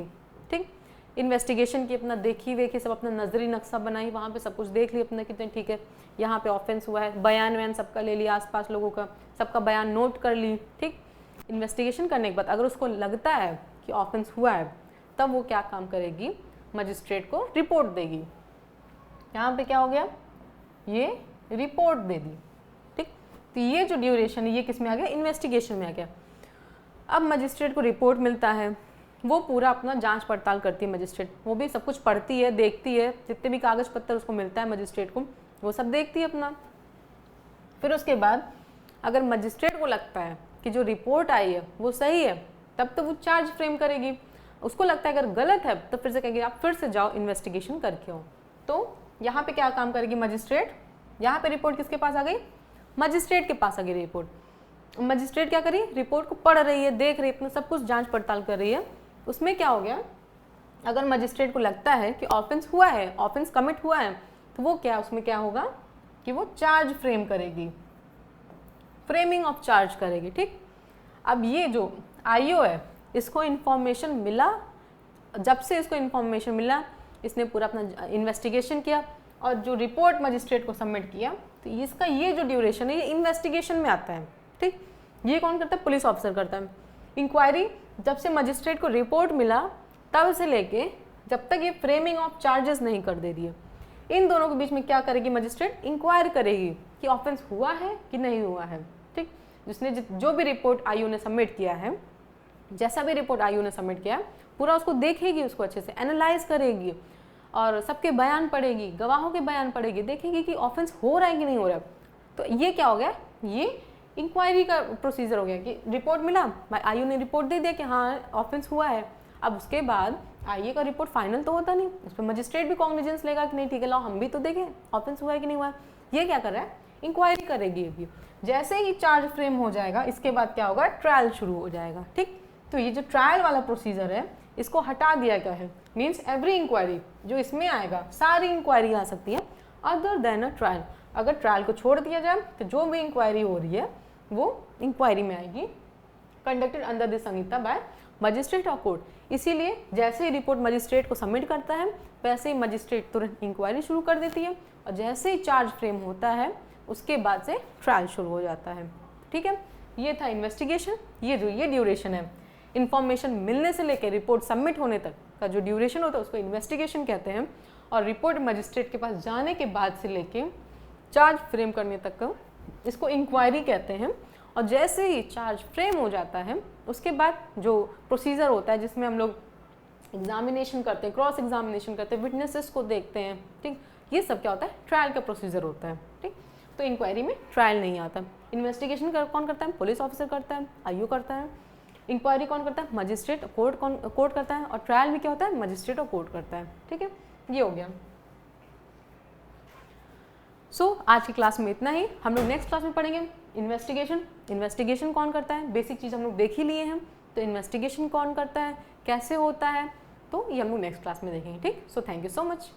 ठीक, इन्वेस्टिगेशन की, अपना देखी वेखी सब, अपना नजरी नक्शा बनाई, वहाँ पे सब कुछ देख लिया अपना कितने ठीक है, यहाँ पे ऑफेंस हुआ है, बयान वयान सबका ले लिया, आसपास लोगों का सबका बयान नोट कर ली। ठीक, इन्वेस्टिगेशन करने के बाद अगर उसको लगता है कि ऑफेंस हुआ है, तब वो क्या काम करेगी, मजिस्ट्रेट को रिपोर्ट देगी। यहाँ पे क्या हो गया, ये रिपोर्ट दे दी। ठीक, तो ये जो ड्यूरेशन है ये किस में आ गया, इन्वेस्टिगेशन में आ गया। अब मजिस्ट्रेट को रिपोर्ट मिलता है, वो पूरा अपना जांच पड़ताल करती है मजिस्ट्रेट, वो भी सब कुछ पढ़ती है, देखती है, जितने भी कागज पत्तर उसको मिलता है मजिस्ट्रेट को वो सब देखती है अपना। फिर उसके बाद अगर मजिस्ट्रेट को लगता है कि जो रिपोर्ट आई है वो सही है, तब तो वो चार्ज फ्रेम करेगी। उसको लगता है अगर गलत है तो फिर से कहेगी आप फिर से जाओ इन्वेस्टिगेशन करके आओ। तो यहाँ पे क्या काम करेगी मजिस्ट्रेट, यहाँ पे रिपोर्ट किसके पास आ गई, मजिस्ट्रेट के पास आ गई रिपोर्ट। मजिस्ट्रेट क्या करी, रिपोर्ट को पढ़ रही है, देख रही है, अपना सब कुछ जांच पड़ताल कर रही है। उसमें क्या हो गया, अगर मजिस्ट्रेट को लगता है कि ऑफेंस हुआ है, ऑफेंस कमिट हुआ है, तो वो क्या, उसमें क्या होगा कि वो चार्ज फ्रेम करेगी, फ्रेमिंग ऑफ चार्ज करेगी। ठीक, अब ये जो आईओ है इसको इन्फॉर्मेशन मिला, जब से इसको इन्फॉर्मेशन मिला इसने पूरा अपना इन्वेस्टिगेशन किया और जो रिपोर्ट मजिस्ट्रेट को सबमिट किया, तो इसका ये जो ड्यूरेशन है ये इन्वेस्टिगेशन में आता है। ठीक, ये कौन करता है, पुलिस ऑफिसर करता है। इंक्वायरी जब से मजिस्ट्रेट को रिपोर्ट मिला तब से लेके जब तक ये फ्रेमिंग ऑफ चार्जेस नहीं कर दे दिए, इन दोनों के बीच में क्या करेगी मजिस्ट्रेट, इंक्वायर करेगी कि ऑफेंस हुआ है कि नहीं हुआ है। ठीक, जिसने जो भी रिपोर्ट आईओ ने सबमिट किया है, जैसा भी रिपोर्ट आईओ ने सबमिट किया पूरा उसको देखेगी, उसको अच्छे से एनालाइज करेगी और सबके बयान पढ़ेगी, गवाहों के बयान पढ़ेगी, देखेगी कि ऑफेंस हो रहा है कि नहीं हो रहा है। तो ये क्या हो गया, ये इंक्वायरी का प्रोसीजर हो गया कि रिपोर्ट मिला, आईओ ने रिपोर्ट दे दिया कि हाँ ऑफेंस हुआ है। अब उसके बाद आईए का रिपोर्ट फाइनल तो होता नहीं, उस पर मजिस्ट्रेट भी कॉग्निजेंस लेगा कि नहीं ठीक है लाओ हम भी तो देखें ऑफेंस हुआ है कि नहीं हुआ है। ये क्या कर रहा है, इंक्वायरी करेगी अभी। जैसे ही चार्ज फ्रेम हो जाएगा इसके बाद क्या होगा, ट्रायल शुरू हो जाएगा। ठीक, तो ये जो ट्रायल वाला प्रोसीजर है इसको हटा दिया गया है, मीन्स एवरी इंक्वायरी जो इसमें आएगा, सारी इंक्वायरी आ सकती है अदर देन अ ट्रायल। अगर ट्रायल को छोड़ दिया जाए तो जो भी इंक्वायरी हो रही है वो इंक्वायरी में आएगी, conducted under the Sanhita by magistrate or court. इसीलिए जैसे ही रिपोर्ट मजिस्ट्रेट को सबमिट करता है वैसे ही मजिस्ट्रेट तुरंत इंक्वायरी शुरू कर देती है और जैसे ही चार्ज फ्रेम होता है उसके बाद से ट्रायल शुरू हो जाता है। ठीक है, ये था इन्वेस्टिगेशन। ये जो ये ड्यूरेशन है, इन्फॉर्मेशन मिलने से लेकर रिपोर्ट सबमिट होने तक का जो ड्यूरेशन होता है उसको इन्वेस्टिगेशन कहते हैं, और रिपोर्ट मजिस्ट्रेट के पास जाने के बाद से लेके चार्ज फ्रेम करने तक का इसको इंक्वायरी कहते हैं। और जैसे ही चार्ज फ्रेम हो जाता है उसके बाद जो प्रोसीजर होता है जिसमें हम लोग एग्जामिनेशन करते हैं, क्रॉस एग्जामिनेशन करते हैं, विटनेसेस को देखते हैं। ठीक, ये सब क्या होता है, ट्रायल का प्रोसीजर होता है। ठीक, तो इंक्वायरी में ट्रायल नहीं आता। इन्वेस्टिगेशन कौन करता है, पुलिस ऑफिसर करता है, आईओ करता है। इंक्वायरी कौन करता है, मजिस्ट्रेट, कोर्ट करता है। और ट्रायल भी क्या होता है, मजिस्ट्रेट और कोर्ट करता है। ठीक है, ये हो गया। आज की क्लास में इतना ही। हम लोग नेक्स्ट क्लास में पढ़ेंगे इन्वेस्टिगेशन। इन्वेस्टिगेशन कौन करता है, बेसिक चीज़ हम लोग देख ही लिए हैं, तो इन्वेस्टिगेशन कौन करता है, कैसे होता है, तो ये हम लोग नेक्स्ट क्लास में देखेंगे। ठीक, so thank you so much.